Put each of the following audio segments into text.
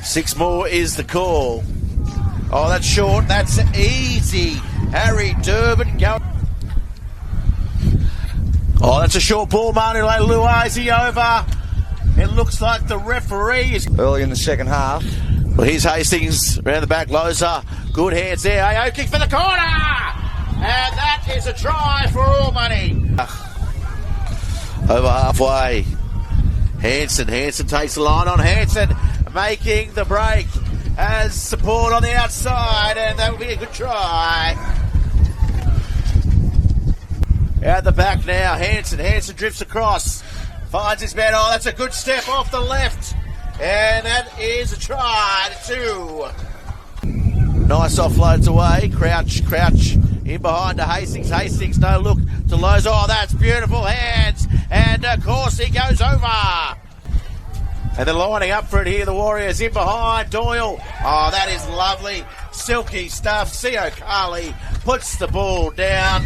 6 more is the call. Oh, that's short. That's easy. Harry Durbin going. Oh, that's a short ball. Manu Leluazi over. It looks like the referee is early in the second half. Well, here's Hastings around the back. Loza, good hands there. AO kick for the corner, and that is a try for all money. Over halfway, Hansen takes the line on. Hansen making the break, has support on the outside, and that will be a good try. Out the back now, Hansen drifts across, finds his man. Oh, that's a good step off the left, and that is a try. 2. Nice offloads away. Crouch in behind to Hastings. Hastings, no look to Lowe's. Oh, that's beautiful hands, and of course he goes over. And they're lining up for it here. The Warriors in behind. Doyle. Oh, that is lovely, silky stuff. Sio Carley puts the ball down.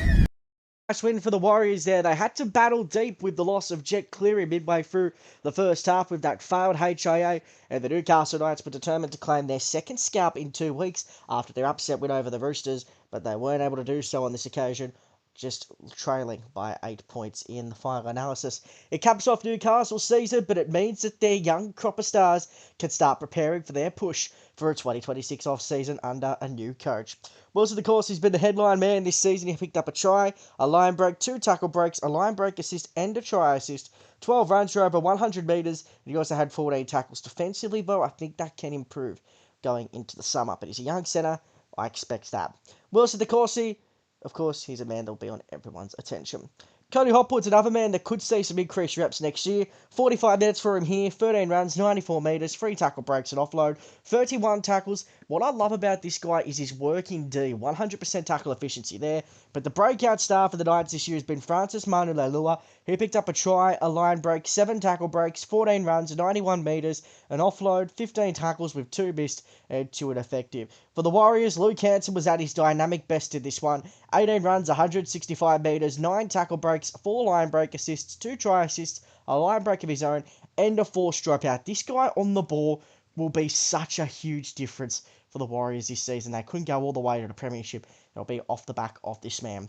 Nice win for the Warriors there. They had to battle deep with the loss of Jet Cleary midway through the first half with that failed HIA, and the Newcastle Knights were determined to claim their second scalp in 2 weeks after their upset win over the Roosters, but they weren't able to do so on this occasion, just trailing by 8 points in the final analysis. It caps off Newcastle's season, but it means that their young crop of stars can start preparing for their push for a 2026 off-season under a new coach. Wilson, of course, he's been the headline man this season. He picked up a try, a line break, 2 tackle breaks, a line break assist, and a try assist. 12 runs for over 100 metres, and he also had 14 tackles defensively, though I think that can improve going into the summer. But he's a young centre. I expect that. Wilson, of course, he's a man that will be on everyone's attention. Cody Hopwood's another man that could see some increased reps next year. 45 minutes for him here, 13 runs, 94 metres, 3 tackle breaks and offload, 31 tackles. What I love about this guy is his working D, 100% tackle efficiency there. But the breakout star for the Knights this year has been Francis Manu Leilua. He picked up a try, a line break, 7 tackle breaks, 14 runs, 91 metres, an offload, 15 tackles with 2 missed and 2 ineffective. For the Warriors, Luke Hanson was at his dynamic best in this one. 18 runs, 165 metres, 9 tackle breaks, 4 line break assists, 2 try assists, a line break of his own, and a forced dropout. This guy on the ball will be such a huge difference for the Warriors this season. They couldn't go all the way to the premiership. It'll be off the back of this man.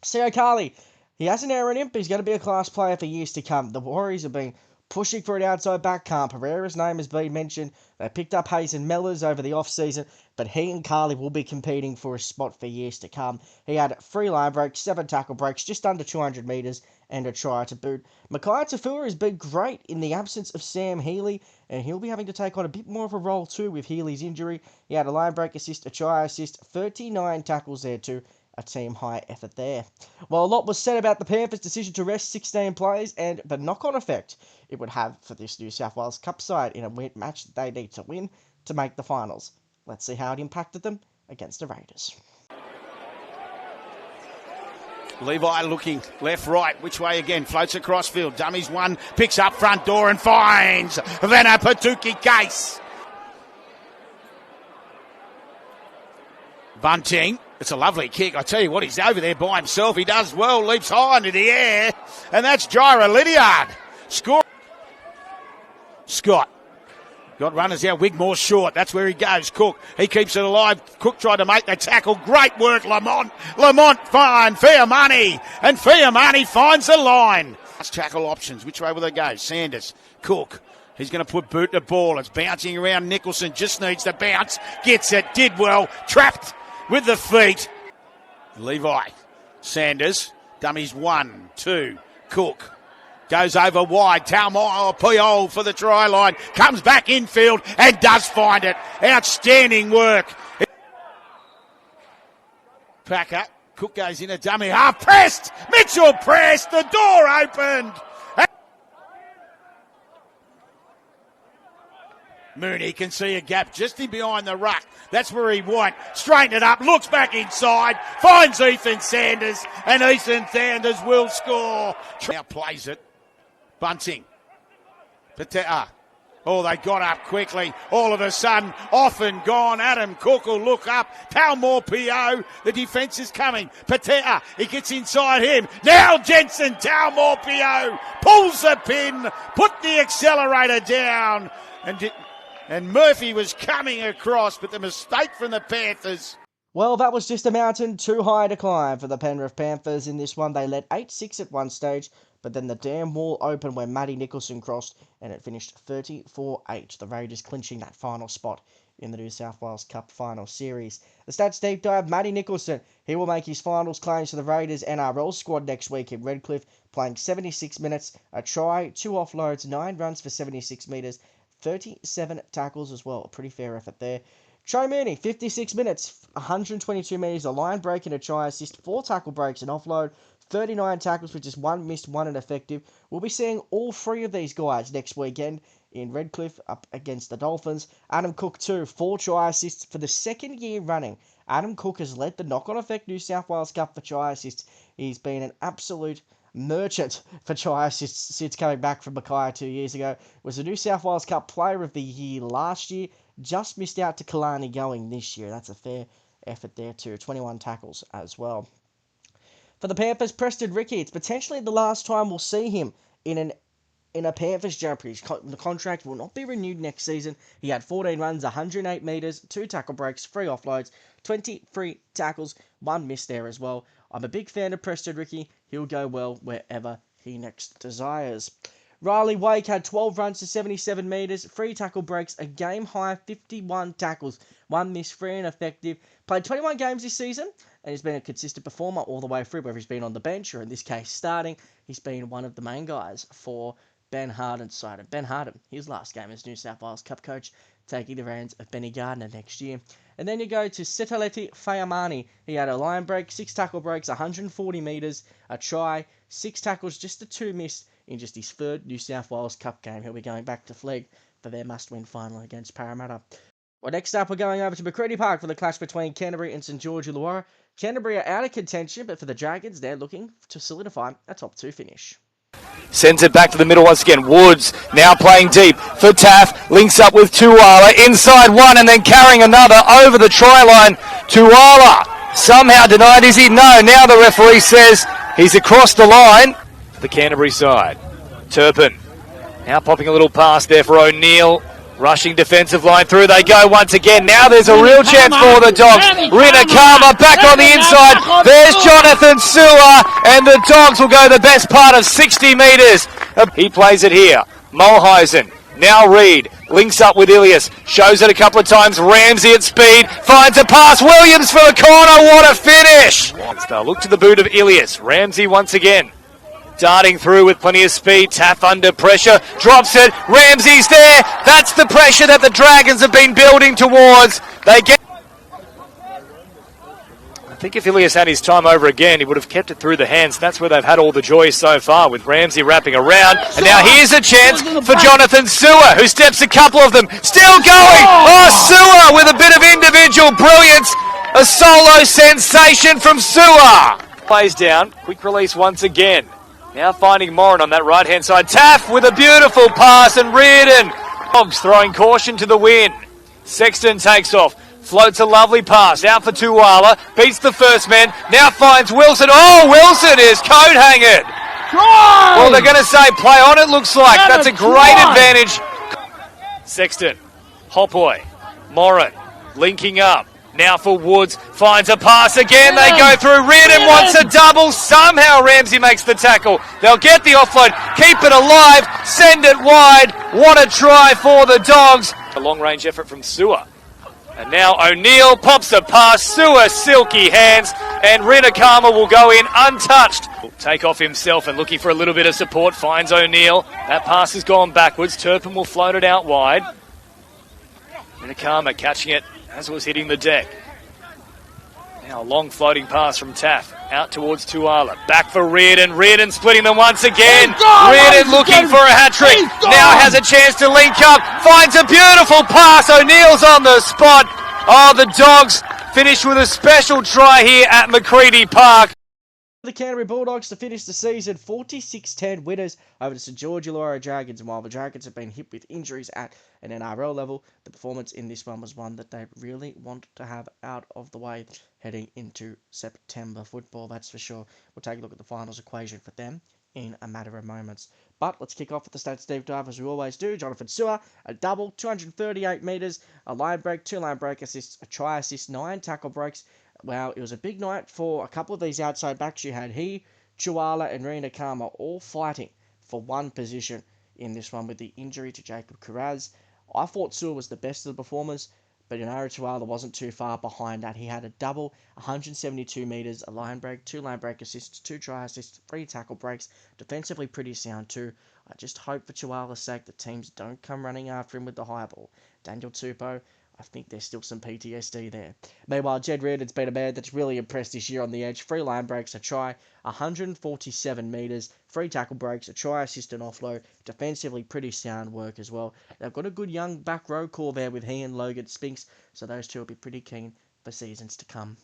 Sio Carley, he has an error in him, but he's going to be a class player for years to come. The Warriors have been pushing for an outside back. Khan Pereira's name has been mentioned. They picked up Hazen Mellors over the off-season, but he and Carley will be competing for a spot for years to come. He had 3 line breaks, 7 tackle breaks, just under 200 metres, and a try to boot. Mackay Tafua has been great in the absence of Sam Healey, and he'll be having to take on a bit more of a role too with Healey's injury. He had a line break assist, a try assist, 39 tackles there too. A team high effort there. Well, a lot was said about the Panthers' decision to rest 16 players and the knock-on effect it would have for this New South Wales Cup side in a match that they need to win to make the finals. Let's see how it impacted them against the Raiders. Levi looking left, right, which way again? Floats across field. Dummies 1, picks up front door and finds Vena Patuki Case. Bunting. It's a lovely kick. I tell you what, he's over there by himself. He does well, leaps high into the air. And that's Jaira Lydiard. Score. Scott. Got runners out. Wigmore short. That's where he goes. Cook. He keeps it alive. Cook tried to make the tackle. Great work, Lamont. Lamont fine. Fiamani. And Fiamani finds the line. Last tackle options. Which way will they go? Sanders. Cook. He's going to put boot the ball. It's bouncing around. Nicholson just needs to bounce. Gets it. Did well. Trapped with the feet. Levi. Sanders. Dummies 1, 2. Cook. Goes over wide. Puyol for the try line. Comes back infield and does find it. Outstanding work. Packer. Cook goes in a dummy. Half pressed. Mitchell pressed. The door opened. Mooney can see a gap just in behind the ruck. That's where he went. Straighten it up, looks back inside, finds Ethan Sanders, and Ethan Sanders will score. Now plays it. Bunting. Patea. Oh, they got up quickly. All of a sudden, off and gone. Adam Cook will look up. Talmore P.O. The defence is coming. Patea. He gets inside him. Now Jensen. Talmore P.O. pulls the pin. Put the accelerator down. And And Murphy was coming across, but the mistake from the Panthers. Well, that was just a mountain too high to climb for the Penrith Panthers in this one. They led 8-6 at one stage, but then the damn wall opened when Matty Nicholson crossed, and it finished 34-8. The Raiders clinching that final spot in the New South Wales Cup final series. The Stats Deep Dive, Matty Nicholson. He will make his finals claims for the Raiders NRL squad next week in Redcliffe, playing 76 minutes, a try, 2 offloads, 9 runs for 76 metres, 37 tackles as well. A pretty fair effort there. Joe Mooney, 56 minutes, 122 metres, a line break and a try assist, 4 tackle breaks and offload, 39 tackles with just 1 missed, 1 ineffective. We'll be seeing all 3 of these guys next weekend in Redcliffe up against the Dolphins. Adam Cook too, 4 try assists for the second year running. Adam Cook has led the knock-on effect New South Wales Cup for try assists. He's been an absolute merchant for try assists since coming back from Mackay 2 years ago. Was the New South Wales Cup Player of the Year last year. Just missed out to Kalani going this year. That's a fair effort there too. 21 tackles as well. For the Panthers, Preston Ricky, it's potentially the last time we'll see him in a Panthers jumper. The contract will not be renewed next season. He had 14 runs, 108 metres, 2 tackle breaks, 3 offloads, 23 tackles, 1 miss there as well. I'm a big fan of Preston Ricky. He'll go well wherever he next desires. Riley Wake had 12 runs to 77 metres, 3 tackle breaks, a game-high 51 tackles, 1 miss, 3 ineffective. Played 21 games this season, and he's been a consistent performer all the way through, whether he's been on the bench or in this case starting. He's been one of the main guys for Ben Harden's side. And Ben Harden, his last game as New South Wales Cup coach, taking the reins of Benny Gardner next year. And then you go to Setaleti Fayamani. He had a line break, 6 tackle breaks, 140 metres, a try, 6 tackles, just a 2 missed in just his 3rd New South Wales Cup game. He'll be going back to Flegg for their must-win final against Parramatta. Well, next up, we're going over to Macready Park for the clash between Canterbury and St George Illawarra. Canterbury are out of contention, but for the Dragons, they're looking to solidify a top 2 finish. Sends it back to the middle once again. Woods now playing deep for Taff. Links up with Tuala. Inside one and then carrying another over the try line. Tuala somehow denied. Is he? No. Now the referee says he's across the line. For the Canterbury side. Turpin now popping a little pass there for O'Neill. Rushing defensive line through they go once again. Now there's a real chance for the Dogs. Rinakama back on the inside. There's Jonathan Sewer and the Dogs will go the best part of 60 metres. He plays it here. Mulheisen. Now Reed. Links up with Ilias. Shows it a couple of times. Ramsey at speed. Finds a pass. Williams for the corner. What a finish. Look to the boot of Ilias. Ramsey once again. Darting through with plenty of speed. Taff under pressure. Drops it. Ramsey's there. That's the pressure that the Dragons have been building towards. They get... I think if Ilias had his time over again, he would have kept it through the hands. That's where they've had all the joy so far, with Ramsey wrapping around. And now here's a chance for Jonathan Sewer, who steps a couple of them. Still going. Oh, Sewer with a bit of individual brilliance. A solo sensation from Sewer. Plays down. Quick release once again. Now finding Moran on that right-hand side. Taff with a beautiful pass and Reardon. Dogs throwing caution to the wind. Sexton takes off. Floats a lovely pass. Out for Tuala. Beats the first man. Now finds Wilson. Oh, Wilson is coat hanging. Well, they're going to say play on it, looks like. That's a great advantage. Sexton. Hopoi. Moran. Linking up. Now for Woods, finds a pass again, they go through, Reardon wants a double, somehow Ramsey makes the tackle, they'll get the offload, keep it alive, send it wide, what a try for the Dogs. A long range effort from Sewer, and now O'Neill pops a pass, Sewer silky hands, and Rinakama will go in untouched. Will take off himself and looking for a little bit of support, finds O'Neill, that pass has gone backwards, Turpin will float it out wide. Rinakama catching it as it was hitting the deck. Now a long floating pass from Taff. Out towards Tuala. Back for Reardon. Reardon splitting them once again. Reardon looking for a hat-trick. Now has a chance to link up. Finds a beautiful pass. O'Neill's on the spot. Oh, the Dogs finish with a special try here at Macready Park. The Canterbury Bulldogs to finish the season 46-10 winners over the St George Illawarra Dragons. And while the Dragons have been hit with injuries at an NRL level, the performance in this one was one that they really want to have out of the way heading into September football, that's for sure. We'll take a look at the finals equation for them in a matter of moments. But let's kick off with the stats deep dive as we always do. Jonathan Sewer, a double, 238 metres, a line break, 2 line break assists, a try assist, 9 tackle breaks. Wow, it was a big night for a couple of these outside backs. You had Chuala and Rena Kama all fighting for one position in this one with the injury to Jacob Carraz. I thought Sewer was the best of the performers, but Chuala wasn't too far behind that. He had a double, 172 metres, a line break, 2 line break assists, 2 try assists, 3 tackle breaks. Defensively pretty sound too. I just hope for Chuala's sake that teams don't come running after him with the high ball. Daniel Tupou, I think there's still some PTSD there. Meanwhile, Jed Reardon's been a man that's really impressed this year on the edge. 3 line breaks, a try, 147 metres, 3 tackle breaks, a try assist and offload. Defensively, pretty sound work as well. They've got a good young back row core there with he and Logan Spinks, so those two will be pretty keen for seasons to come.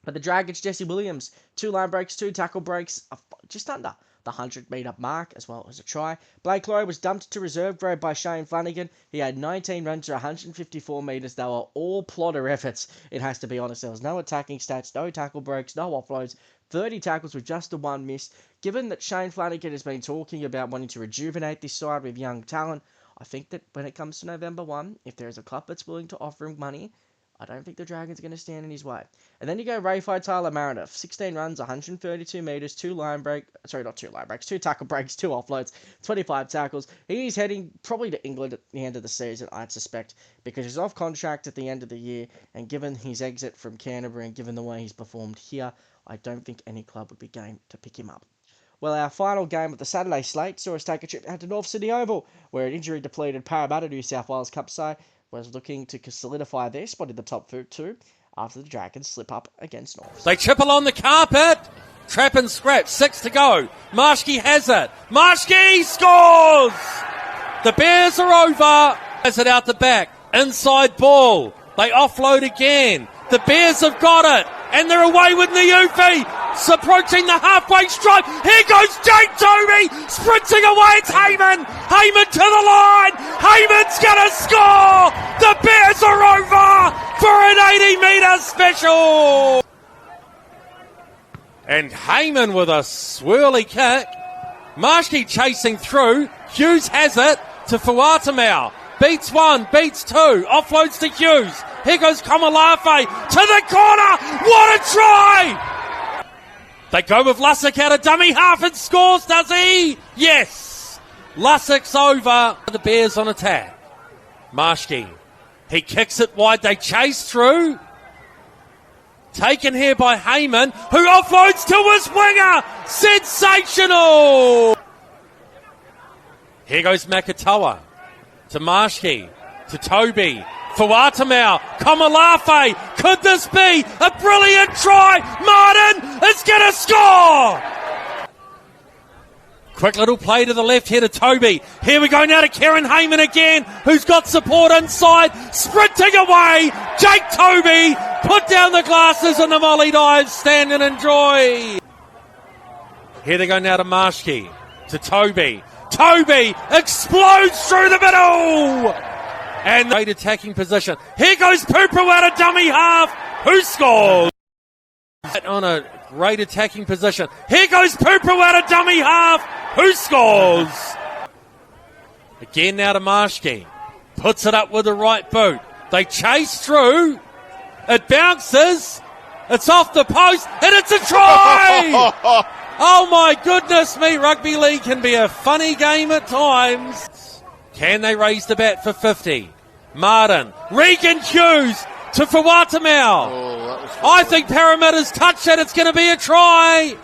But the Dragons, Jesse Williams, 2 line breaks, 2 tackle breaks, just under the 100-metre mark, as well as a try. Blake Lowe was dumped to reserve grade by Shane Flanagan. He had 19 runs to 154 metres. They were all plotter efforts, it has to be honest. There was no attacking stats, no tackle breaks, no offloads, 30 tackles with just the 1 miss. Given that Shane Flanagan has been talking about wanting to rejuvenate this side with young talent, I think that when it comes to November 1, if there is a club that's willing to offer him money, I don't think the Dragons are going to stand in his way. And then you go Rayfai Tyler Mariner, 16 runs, 132 metres, 2 tackle breaks, 2 offloads, 25 tackles. He's heading probably to England at the end of the season, I'd suspect, because he's off contract at the end of the year, and given his exit from Canterbury and given the way he's performed here, I don't think any club would be game to pick him up. Well, our final game of the Saturday slate saw us take a trip out to North Sydney Oval, where an injury-depleted Parramatta New South Wales Cup side was looking to solidify their spot in the top 2 after the Dragons slip up against North. They chip along the carpet. Trap and scratch. 6 to go. Marshke has it. Marshke scores! The Bears are over. Has it out the back. Inside ball. They offload again. The Bears have got it. And they're away with Niufi. Approaching the halfway stripe. Here goes Jake Toby. Sprinting away. It's Heyman. Heyman to the line. Heyman's going to score. The Bears are over for an 80-metre special. And Heyman with a swirly kick. Marshke chasing through. Hughes has it to Fuatamau. Beats 1, beats 2, offloads to Hughes. Here goes Komalafe to the corner. What a try! They go with Lussick out of dummy half and scores, does he? Yes! Lussick's over. The Bears on attack. Marshke. He kicks it wide. They chase through. Taken here by Heyman, who offloads to his winger. Sensational! Here goes Makatoa. To Marshke, to Toby, Fuatamau, Komalafe, could this be a brilliant try? Martin is going to score! Quick little play to the left here to Toby. Here we go now to Kieran Heyman again, who's got support inside, sprinting away, Jake Toby, put down the glasses and the volley dive, stand and enjoy. Here they go now to Marshke, to Toby. Toby explodes through the middle! And great attacking position. Here goes Pooper out of dummy half. Who scores? On a great attacking position. Here goes Pooper out of dummy half. Who scores? Again now to Marshke. Puts it up with the right boot. They chase through. It bounces. It's off the post. And it's a try! Oh my goodness me, rugby league can be a funny game at times. Can they raise the bat for 50? Martin, Regan Hughes to Fuatamau. I think Parramatta's touched it. It's going to be a try.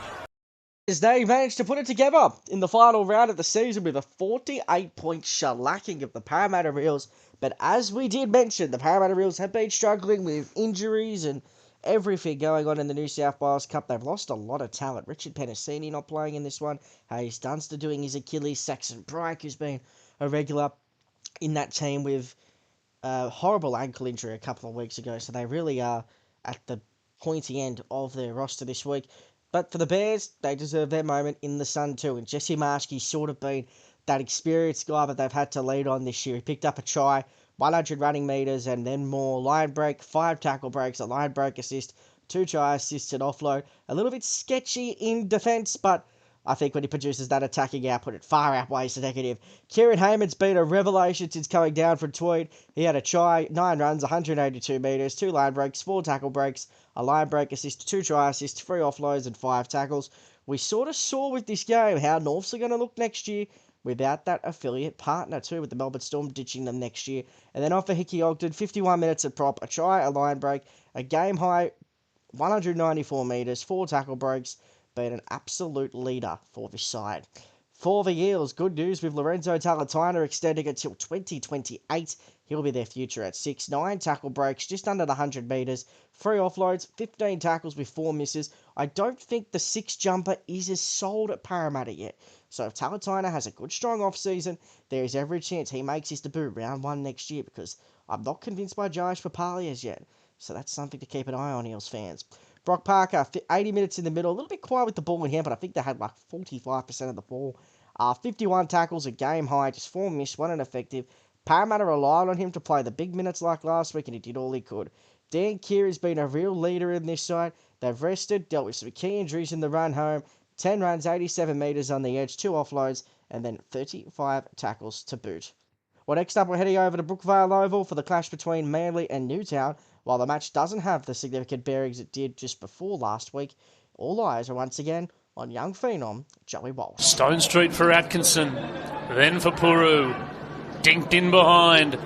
They managed to put it together in the final round of the season with a 48-point shellacking of the Parramatta Eels. But as we did mention, the Parramatta Eels have been struggling with injuries and everything going on in the New South Wales Cup. They've lost a lot of talent. Richard Penasini not playing in this one. Hayes Dunster doing his Achilles. Saxon Bryke, who's been a regular in that team with a horrible ankle injury a couple of weeks ago. So they really are at the pointy end of their roster this week. But for the Bears, they deserve their moment in the sun too. And Jesse Marshke's sort of been that experienced guy that they've had to lead on this year. He picked up a try, 100 running metres, and then more line break, 5 tackle breaks, a line break assist, 2 try assists and offload. A little bit sketchy in defence, but I think when he produces that attacking output, it far outweighs the negative. Kieran Hayman's been a revelation since coming down from Tweed. He had a try, 9 runs, 182 metres, 2 line breaks, 4 tackle breaks, a line break assist, 2 try assists, 3 offloads and 5 tackles. We sort of saw with this game how Norths are going to look next year without that affiliate partner too, with the Melbourne Storm ditching them next year. And then off for Hickey Ogden, 51 minutes at prop, a try, a line break, a game high, 194 metres, 4 tackle breaks, been an absolute leader for this side. For the Eels, good news with Lorenzo Talatona extending until 2028. He'll be their future at 6'9", tackle breaks just under the 100 metres, 3 offloads, 15 tackles with 4 misses. I don't think the 6 jumper is as sold at Parramatta yet. So if Talatona has a good strong off-season, there is every chance he makes his debut round 1 next year, because I'm not convinced by Josh Papali as yet. So that's something to keep an eye on, Eels fans. Brock Parker, 80 minutes in the middle, a little bit quiet with the ball in hand, but I think they had like 45% of the ball. 51 tackles, a game high, just 4 missed, 1 ineffective. Parramatta relied on him to play the big minutes like last week, and he did all he could. Dan Keir has been a real leader in this side. They've rested, dealt with some key injuries in the run home. 10 runs, 87 metres on the edge, 2 offloads, and then 35 tackles to boot. Well, next up, we're heading over to Brookvale Oval for the clash between Manly and Newtown. While the match doesn't have the significant bearings it did just before last week, all eyes are once again on young phenom Joey Walsh. Stone Street for Atkinson, then for Puru. Dinked in behind.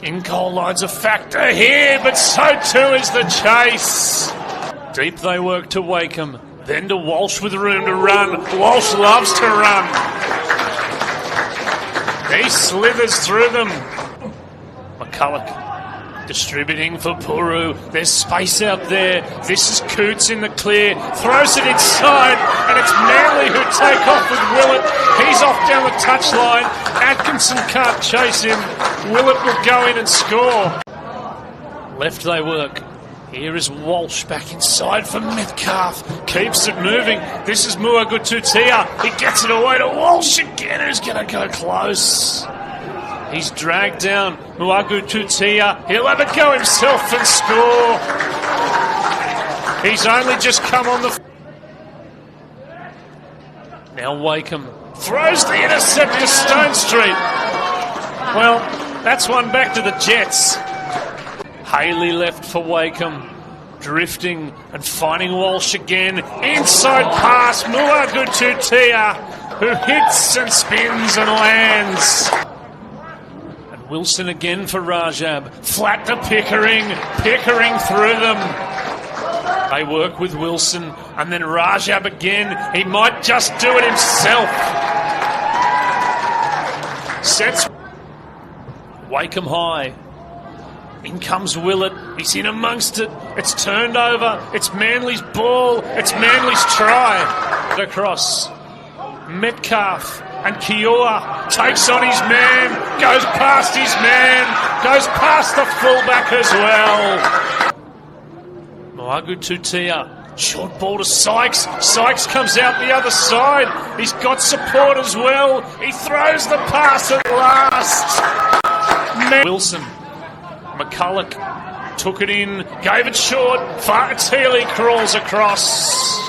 In goal line's a factor here, but so too is the chase. Deep they work to Wakeham, then to Walsh with room to run. Walsh loves to run. He slithers through them. McCulloch distributing for Puru. There's space out there. This is Coots in the clear. Throws it inside, and it's Manly who take off with Willett. He's off down the touchline. Atkinson can't chase him. Willett will go in and score. Left they work. Here is Walsh back inside for Metcalf. Keeps it moving. This is Muagututia. He gets it away to Walsh again, who's going to go close. He's dragged down Muagututia. He'll have a go himself and score. He's only just come on the... Now Wakeham throws the intercept to Stone Street. Well, that's one back to the Jets. Haley left for Wakeham, drifting and finding Walsh again. Inside pass, Muagututia, who hits and spins and lands. And Wilson again for Rajab. Flat to Pickering. Pickering through them. They work with Wilson, and then Rajab again. He might just do it himself. Sets Wakeham high. In comes Willett. He's in amongst it. It's turned over. It's Manly's ball. It's Manly's try. Across. Metcalf and Kiora takes on his man. Goes past his man. Goes past the fullback as well. Moagututia. Short ball to Sykes. Sykes comes out the other side. He's got support as well. He throws the pass at last. Wilson. McCulloch took it in, gave it short. Fartili crawls across.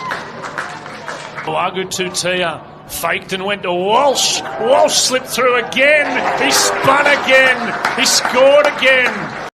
Moagututia faked and went to Walsh. Walsh slipped through again. He spun again. He scored again.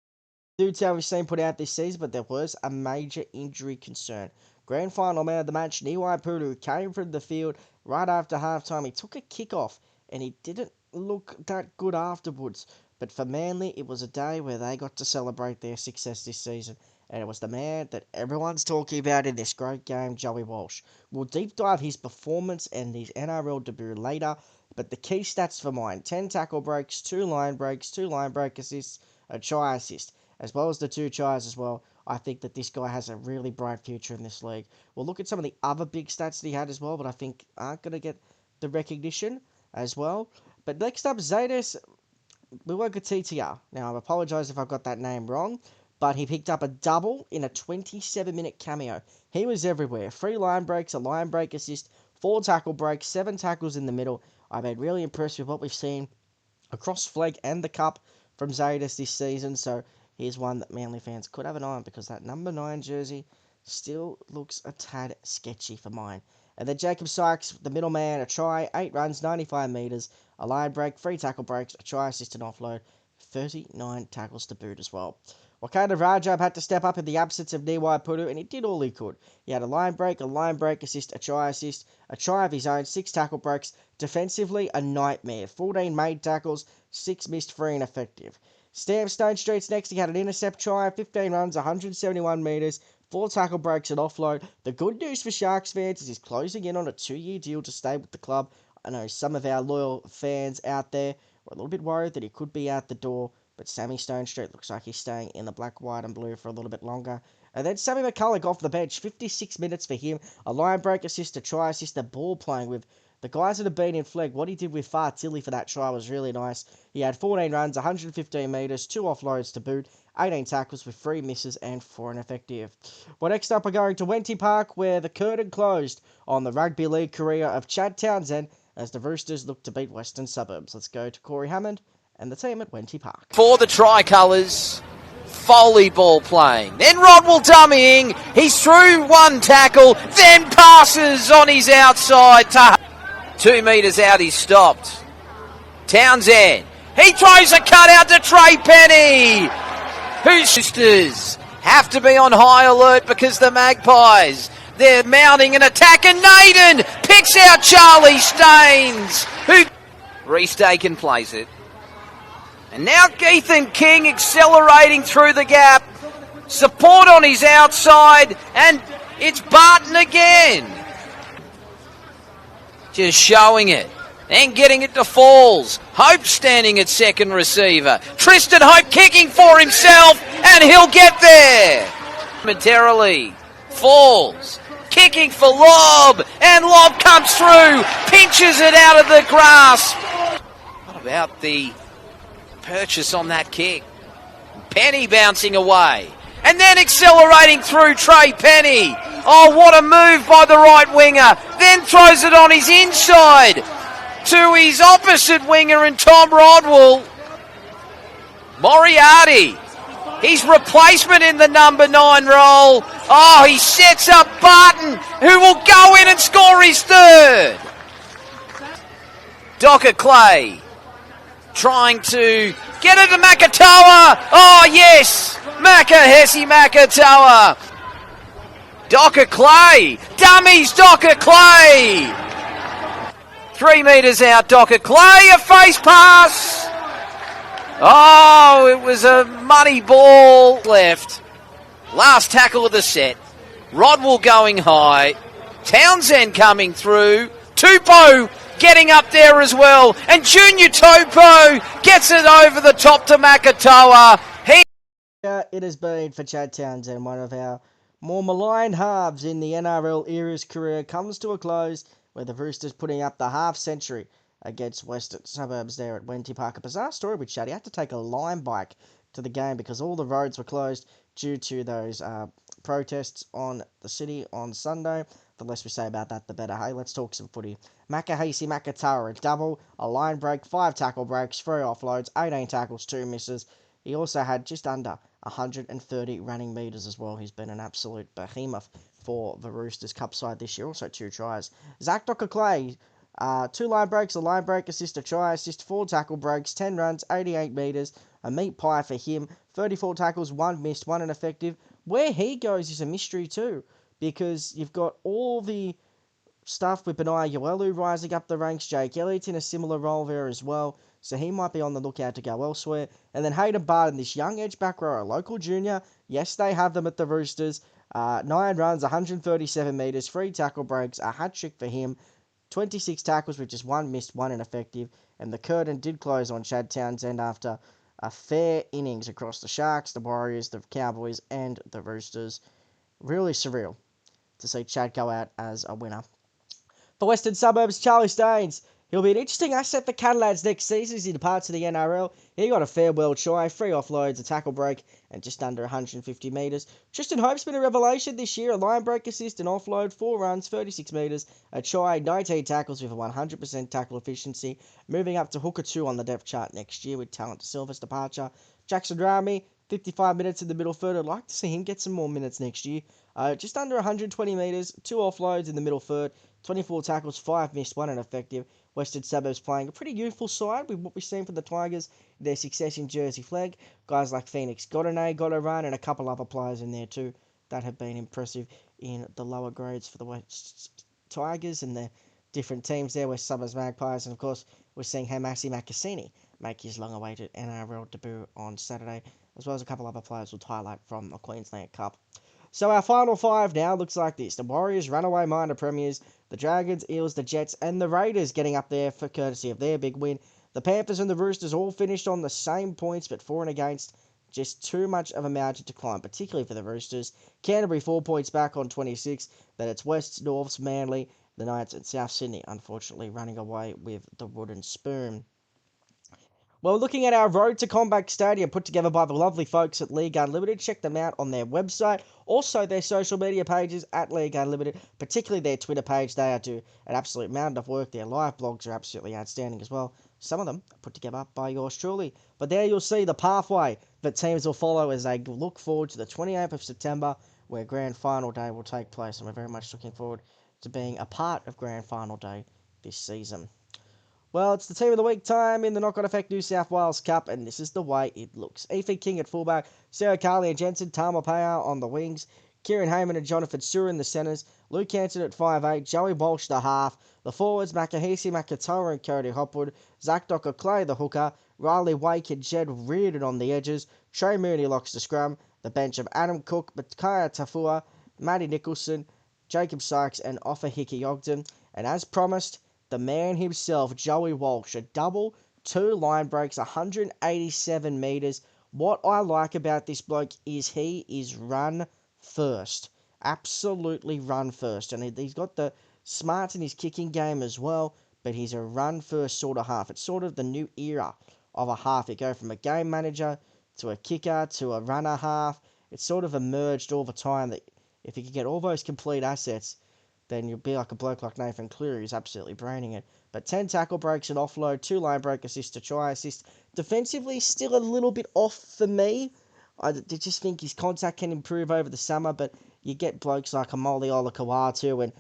Newtown we've seen put out this season, but there was a major injury concern. Grand final man of the match, Niwai Puru, came from the field right after halftime. He took a kick-off, and he didn't look that good afterwards. But for Manly, it was a day where they got to celebrate their success this season. And it was the man that everyone's talking about in this great game, Joey Walsh. We'll deep dive his performance and his NRL debut later. But the key stats for mine, 10 tackle breaks, 2 line breaks, 2 line break assists, a try assist, as well as the 2 tries as well. I think that this guy has a really bright future in this league. We'll look at some of the other big stats that he had as well, but I think aren't going to get the recognition as well. But next up, Zaides Muagututia. Now, I apologise if I got that name wrong, but he picked up a double in a 27-minute cameo. He was everywhere. 3 line breaks, a line break assist, 4 tackle breaks, 7 tackles in the middle. I've been really impressed with what we've seen across Flag and the Cup from Zaides this season, so here's one that Manly fans could have an eye on, because that number 9 jersey still looks a tad sketchy for mine. And then Jacob Sykes, the middleman, a try, 8 runs, 95 metres, a line break, 3 tackle breaks, a try assist and offload, 39 tackles to boot as well. Wakanda Rajab had to step up in the absence of Niwai Puru, and he did all he could. He had a line break assist, a try of his own, 6 tackle breaks. Defensively, a nightmare. 14 made tackles, 6 missed, 3 ineffective. Stamp Stone Street's next. He had an intercept try, 15 runs, 171 metres, 4 tackle breaks and offload. The good news for Sharks fans is he's closing in on a 2-year deal to stay with the club. I know some of our loyal fans out there were a little bit worried that he could be out the door, but Sammy Stone Street looks like he's staying in the black, white and blue for a little bit longer. And then Sammy McCulloch off the bench, 56 minutes for him. A line break assist, a try assist, a ball playing with the guys that have been in flag. What he did with Far Tilly for that try was really nice. He had 14 runs, 115 metres, 2 offloads to boot, 18 tackles with 3 misses and 4 ineffective. Well, next up we're going to Wenty Park, where the curtain closed on the rugby league career of Chad Townsend as the Roosters look to beat Western Suburbs. Let's go to Corey Hammond and the team at Wenty Park. For the Tricolours, Foley ball playing. Then Rodwell dummying. He's through one tackle, then passes on his outside. 2 metres out, he's stopped. Townsend. He throws a cut out to Trey Penny. Roosters have to be on high alert because the Magpies, they're mounting an attack, and Naden picks out Charlie Staines, who Reece Dakin plays it. And now Ethan King accelerating through the gap. Support on his outside, and it's Barton again. Just showing it. And getting it to Falls. Hope standing at second receiver. Tristan Hope kicking for himself, and he'll get there. Momentarily, Falls kicking for Lob, and Lob comes through, pinches it out of the grasp. What about the purchase on that kick? Penny bouncing away, and then accelerating through Trey Penny. Oh, what a move by the right winger. Then throws it on his inside to his opposite winger in Tom Rodwell. Moriarty, his replacement in the number 9 role. Oh, he sets up Barton, who will go in and score his third. Dockar-Clay trying to get it to Makatoa. Oh, yes, Makatoa. Dockar-Clay, dummies Dockar-Clay. 3 metres out, Dockar-Clay, a face pass. Oh, it was a muddy ball left. Last tackle of the set. Rodwell going high. Townsend coming through. Tupou getting up there as well. And Junior Tupou gets it over the top to Makatoa. It has been for Chad Townsend, one of our more maligned halves in the NRL era's career, comes to a close where the Roosters putting up the half century against Western Suburbs there at Wenty Park. A bizarre story with Chad. He had to take a line bike to the game because all the roads were closed due to those protests on the city on Sunday. The less we say about that, the better. Hey, let's talk some footy. Makahisi Makatoa, a double, a line break, 5 tackle breaks, 3 offloads, 18 tackles, 2 misses. He also had just under 130 running metres as well. He's been an absolute behemoth for the Roosters Cup side this year. Also 2 tries. Zach Dockar-Clay, 2 line breaks, a line break assist, a try assist, 4 tackle breaks, 10 runs, 88 metres. A meat pie for him. 34 tackles, 1 missed, 1 ineffective. Where he goes is a mystery too, because you've got all the stuff with Benai Uelu rising up the ranks. Jake Elliott's in a similar role there as well, so he might be on the lookout to go elsewhere. And then Hayden Barton, this young edge back row, a local junior. Yes, they have them at the Roosters. 9 runs, 137 metres, 3 tackle breaks, a hat-trick for him. 26 tackles with just 1 missed, 1 ineffective. And the curtain did close on Chad Townsend after a fair innings across the Sharks, the Warriors, the Cowboys, and the Roosters. Really surreal to see Chad go out as a winner. For Western Suburbs, Charlie Staines. He'll be an interesting asset for Catalans next season as he departs to the NRL. He got a farewell try, 3 offloads, a tackle break, and just under 150 metres. Tristan Hope's been a revelation this year. A line break assist, an offload, 4 runs, 36 metres, a try, 19 tackles with a 100% tackle efficiency. Moving up to hooker 2 on the depth chart next year with Talent Silva's departure. Jackson Rami, 55 minutes in the middle third. I'd like to see him get some more minutes next year. Just under 120 metres, 2 offloads in the middle third, 24 tackles, 5 missed, 1 ineffective. Western Suburbs playing a pretty youthful side with what we've seen from the Tigers, their success in Jersey Flag. Guys like Phoenix got a run, and a couple other players in there too that have been impressive in the lower grades for the West Tigers and the different teams there, West Suburbs Magpies, and of course we're seeing Hamasi Makasini make his long-awaited NRL debut on Saturday, as well as a couple other players we'll highlight from the Queensland Cup. So our final 5 now looks like this. The Warriors, runaway minor premiers, the Dragons, Eels, the Jets, and the Raiders getting up there for courtesy of their big win. The Panthers and the Roosters all finished on the same points, but for and against. Just too much of a margin to climb, particularly for the Roosters. Canterbury 4 points back on 26. Then it's Wests, Norths, Manly, the Knights, and South Sydney, unfortunately, running away with the wooden spoon. Well, looking at our Road to Combat Stadium put together by the lovely folks at League Unlimited, check them out on their website, also their social media pages at League Unlimited, particularly their Twitter page. They do an absolute mountain of work. Their live blogs are absolutely outstanding as well. Some of them are put together by yours truly. But there you'll see the pathway that teams will follow as they look forward to the 28th of September, where Grand Final Day will take place. And we're very much looking forward to being a part of Grand Final Day this season. Well, it's the Team of the Week time in the Knock-On Effect New South Wales Cup, and this is the way it looks. Ethan King at fullback, Sarah Carley and Jensen, Tama Payar on the wings, Kieran Heyman and Jonathan Sewer in the centres, Luke Hanson at 5'8", Joey Walsh the half, the forwards, Makahisi Makatoa and Cody Hopwood, Zach Dockar-Clay the hooker, Riley Wake and Jed Reardon on the edges, Trey Mooney locks the scrum, the bench of Adam Cook, Mackay Tafua, Matty Nicholson, Jacob Sykes and Offa Hickey Ogden, and as promised, the man himself, Joey Walsh, a double, 2 line breaks, 187 metres. What I like about this bloke is he is run first. Absolutely run first. And he's got the smarts in his kicking game as well, but he's a run first sort of half. It's sort of the new era of a half. You go from a game manager to a kicker to a runner half. It's sort of emerged all the time that if you can get all those complete assets, then you'll be like a bloke like Nathan Cleary who's absolutely braining it. But 10 tackle breaks and offload, 2 line break assists to try assist. Defensively, still a little bit off for me. I just think his contact can improve over the summer, but you get blokes like Amoli Olakawatu and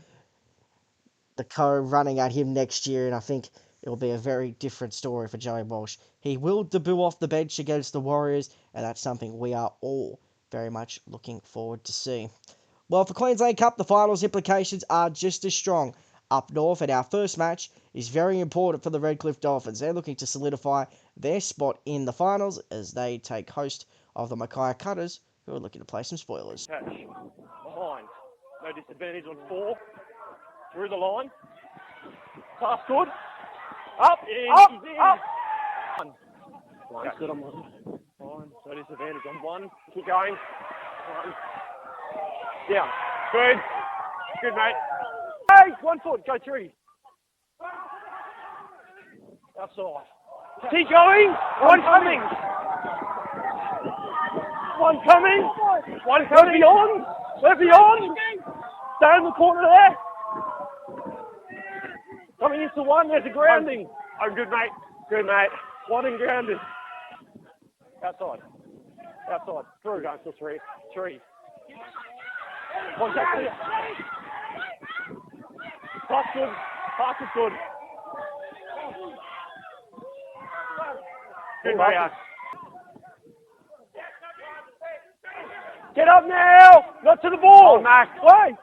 the co running at him next year, and I think it'll be a very different story for Joey Walsh. He will debut off the bench against the Warriors, and that's something we are all very much looking forward to see. Well, for Queensland Cup, the finals implications are just as strong up north, and our first match is very important for the Redcliffe Dolphins. They're looking to solidify their spot in the finals as they take host of the Mackay Cutters, who are looking to play some spoilers. Catch. Behind. No disadvantage on 4. Through the line. Pass good. Up. Up. He's in. Up. One's good on 1. Fine. No disadvantage on 1. Keep going. 1. Down. Good. Good, mate. Hey, 1 foot. Go 3. Outside. Keep going. 1 coming. 1 coming. 1 coming. Beyond. We're beyond. Stay in the corner there. Coming into 1. There's a grounding. Oh, good, mate. Good, mate. 1 and grounded. Outside. Outside. Through. Going to 3. 3. Contact clear. Pass good. Pass is good. Good, mate. Get up now! Not to the ball! Oh, Mac. Wait!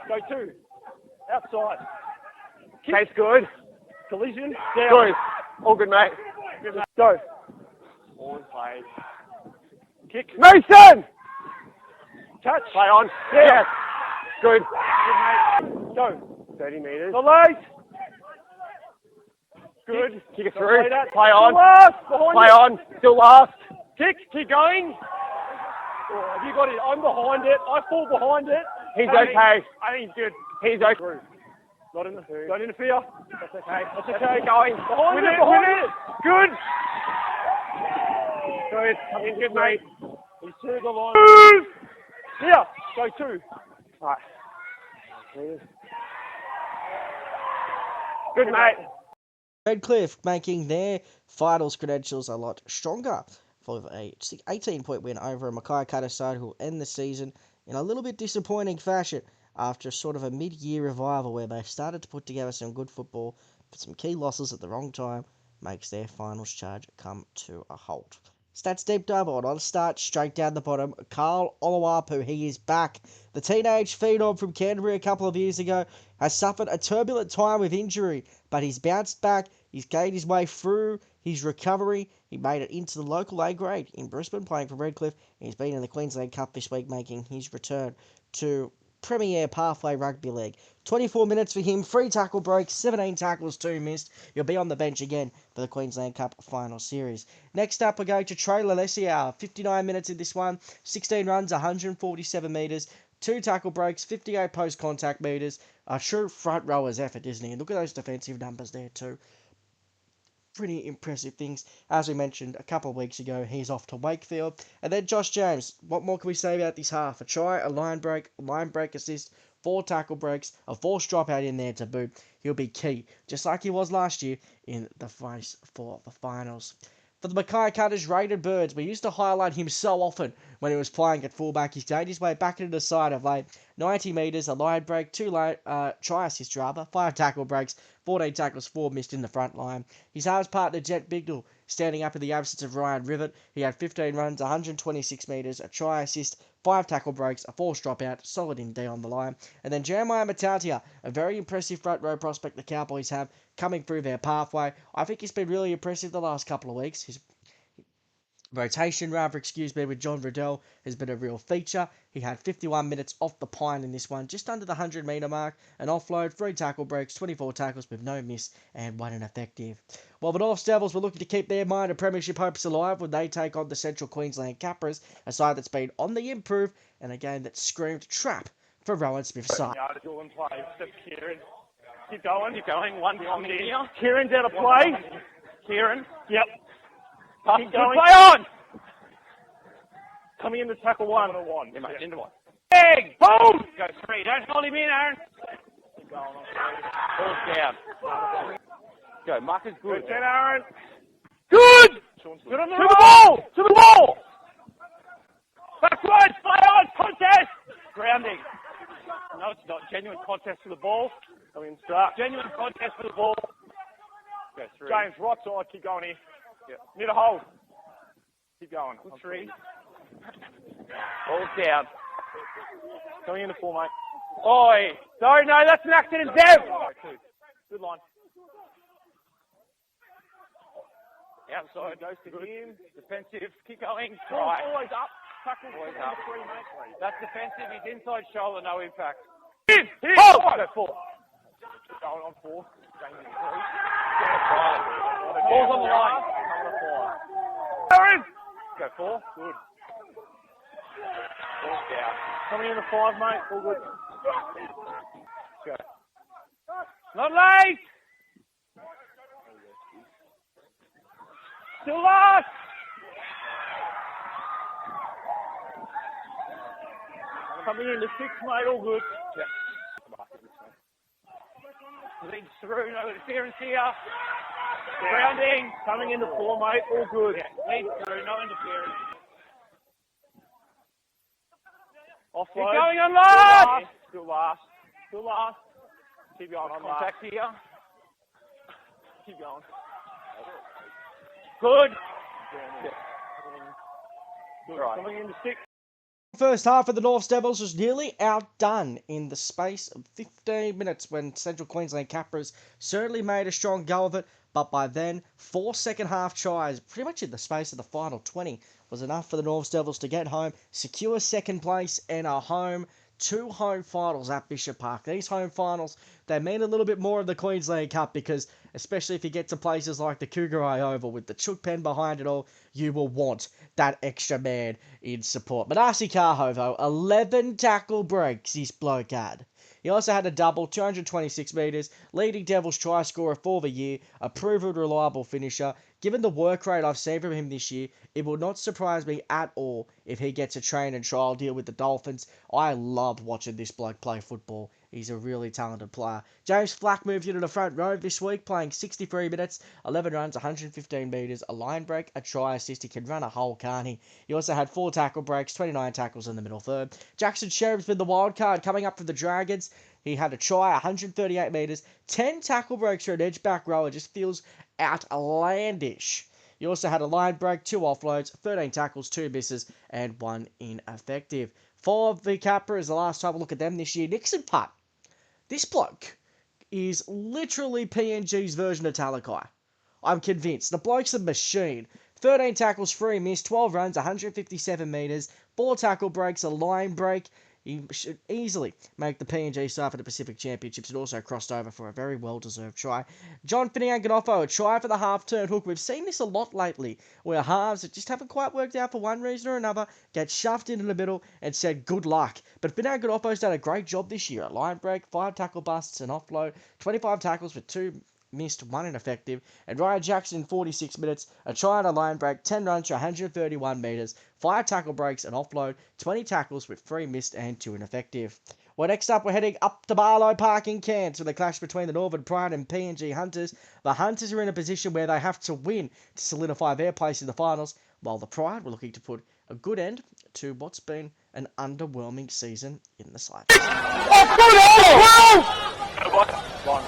Go 2. Outside. Case good. Collision. Down. Good. All good, mate. Good, mate. Go. All in play. Kick. Mason! Touch. Play on. Yes. Good. Good, mate. Go. 30 metres. The late. Good. Kick it through. Play on. Still last. Behind play on. Still last. Kick. Keep going. Oh, have you got it? I'm behind it. I fall behind it. He's okay. I think he's good. He's okay. Not in the food. Don't interfere. That's okay. That's okay. Keep going. Behind it. Behind it. Good. Good. He's good, mate. He's through the line. Move! Here. Go 2. All right. Good, mate. Redcliffe making their finals credentials a lot stronger for a 18-point win over a Mackay Cutter side who will end the season in a little bit disappointing fashion after sort of a mid-year revival where they started to put together some good football, but some key losses at the wrong time makes their finals charge come to a halt. Stats deep dive on start straight down the bottom. Carl Oluwapu, he is back. The teenage phenom from Canterbury a couple of years ago has suffered a turbulent time with injury, but he's bounced back. He's gained his way through his recovery. He made it into the local A grade in Brisbane playing for Redcliffe. He's been in the Queensland Cup this week making his return to Premier Pathway Rugby League. 24 minutes for him, 3 tackle breaks, 17 tackles, 2 missed. He'll be on the bench again for the Queensland Cup final series. Next up, we're going to Trey Lalesiau. 59 minutes in this one, 16 runs, 147 metres, 2 tackle breaks, 58 post-contact metres. A true front rower's effort, isn't he? And look at those defensive numbers there too. Pretty impressive things. As we mentioned a couple of weeks ago, he's off to Wakefield. And then Josh James. What more can we say about this half? A try, a line break assist, 4 tackle breaks, a forced dropout in there to boot. He'll be key, just like he was last year in the race for the finals. For the Mackay Cutters, Rated Birds, we used to highlight him so often when he was playing at fullback. He's gained his way back into the side of late. 90 metres, a line break, 2 try assists rather, 5 tackle breaks, 14 tackles, 4 missed in the front line. His halves partner, Jet Bignell, standing up in the absence of Ryan Rivet. He had 15 runs, 126 metres, a try assist, 5 tackle breaks, a forced dropout, solid in D on the line. And then Jeremiah Matatia, a very impressive front row prospect the Cowboys have coming through their pathway. I think he's been really impressive the last couple of weeks. His rotation, with John Riddell has been a real feature. He had 51 minutes off the pine in this one, just under the 100-metre mark, an offload, 3 tackle breaks, 24 tackles with no miss, and 1 ineffective. While the North Devils were looking to keep their minor premiership hopes alive when they take on the Central Queensland Capras, a side that's been on the improve, and a game that screamed trap for Rowan Smith's side. Kieran. Keep going. One behind here. Kieran's out of play. Kieran. Yep. Keep going. Play on! Coming in to tackle 1. Yeah, mate, into 1. Big! Boom! Go 3. Don't hold him in, Aaron. Keep going. Ball's down. Go, Mark is good. Good, Aaron. Good! Good on the ball! To the ball! Backwards! Play on! Contest! Grounding. No, it's not. Genuine contest for the ball. Coming in start. Genuine contest for the ball. Go 3. James, right side. Keep going here. Yep. Need a hold. Keep going. Good 3. Ball's down. Coming in the 4, mate. Oi! Sorry, no, that's an accident, Dev! Good line. Outside, goes to him. Defensive. Keep going. Try. Always up. Tackle. Always up. 3, mate. That's defensive. He's inside shoulder, no impact. In! Hold! Go 4. Going on 4. Going in 3. Ball's on the line. Aaron! Go 4. Good. Ball's down. Coming in the 5, mate. All good. Go. Not late! Still last! Coming in the 6, mate. All good. Yeah. Leads through. No interference here. Grounding. Coming into 4, mate. All good. Yeah. Leads through. No interference. Offload. Keep going on last. Still last. Still last. Keep going on last. Contact here. Keep going. Good. Yeah. Good. Right. Coming into 6. First half of the North Devils was nearly outdone in the space of 15 minutes when Central Queensland Capras certainly made a strong go of it, but by then, 4 second half tries, pretty much in the space of the final 20, was enough for the North Devils to get home, secure second place, and are home. 2 home finals at Bishop Park. These home finals, they mean a little bit more of the Queensland Cup because, especially if you get to places like the Cougarai Oval with the chook pen behind it all, you will want that extra man in support. But Arsi Carhovo, 11 tackle breaks this bloke had. He also had a double, 226 metres, leading Devils try scorer for the year, a proven reliable finisher. Given the work rate I've seen from him this year, it will not surprise me at all if he gets a train and trial deal with the Dolphins. I love watching this bloke play football, He's a really talented player. James Flack moved into the front row this week, playing 63 minutes, 11 runs, 115 metres, a line break, a try assist. He can run a hole, can't he? He also had 4 tackle breaks, 29 tackles in the middle third. Jackson Shereb's been the wild card coming up for the Dragons. He had a try, 138 metres, 10 tackle breaks for an edge back row. It just feels outlandish. He also had a line break, 2 offloads, 13 tackles, 2 misses, and 1 ineffective. For the Capras, the last time we look at them this year, Nixon Putt. This bloke is literally PNG's version of Talakai. I'm convinced. The bloke's a machine. 13 tackles, 3 missed, 12 runs, 157 metres, 4 tackle breaks, a line break. He should easily make the PNG side for the Pacific Championships and also crossed over for a very well-deserved try. John Finianganofo, a try for the half-turn hook. We've seen this a lot lately, where halves that just haven't quite worked out for one reason or another get shoved into the middle and said good luck. But Finianganofo's done a great job this year. A line break, 5 tackle busts, an offload, 25 tackles with 2 missed, 1 ineffective, and Ryan Jackson in 46 minutes, a try and a line break, 10 runs for 131 metres, 5 tackle breaks, an offload, 20 tackles with 3 missed and 2 ineffective. Well, next up, we're heading up to Barlow Park in Cairns with a clash between the Northern Pride and PNG Hunters. The Hunters are in a position where they have to win to solidify their place in the finals, while the Pride were looking to put a good end to what's been an underwhelming season in the side.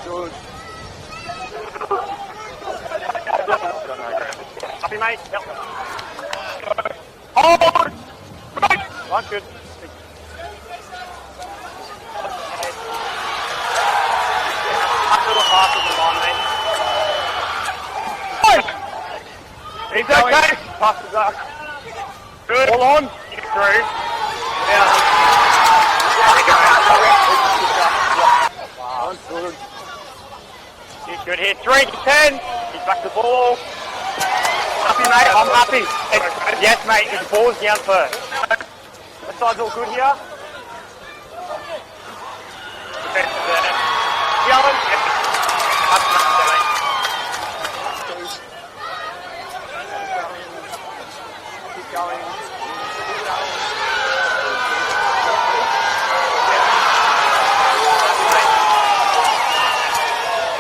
Good. Happy, mate? Yep. Oh! Right, good. He's okay. Pass is up. Good. Hold on. Get through. Yeah. Wow, good. He's good here. 3 to 10. He's back to the ball. Happy, mate? I'm happy. Yes, mate. His ball's down first. The side's all good here. Yelling. Keep going.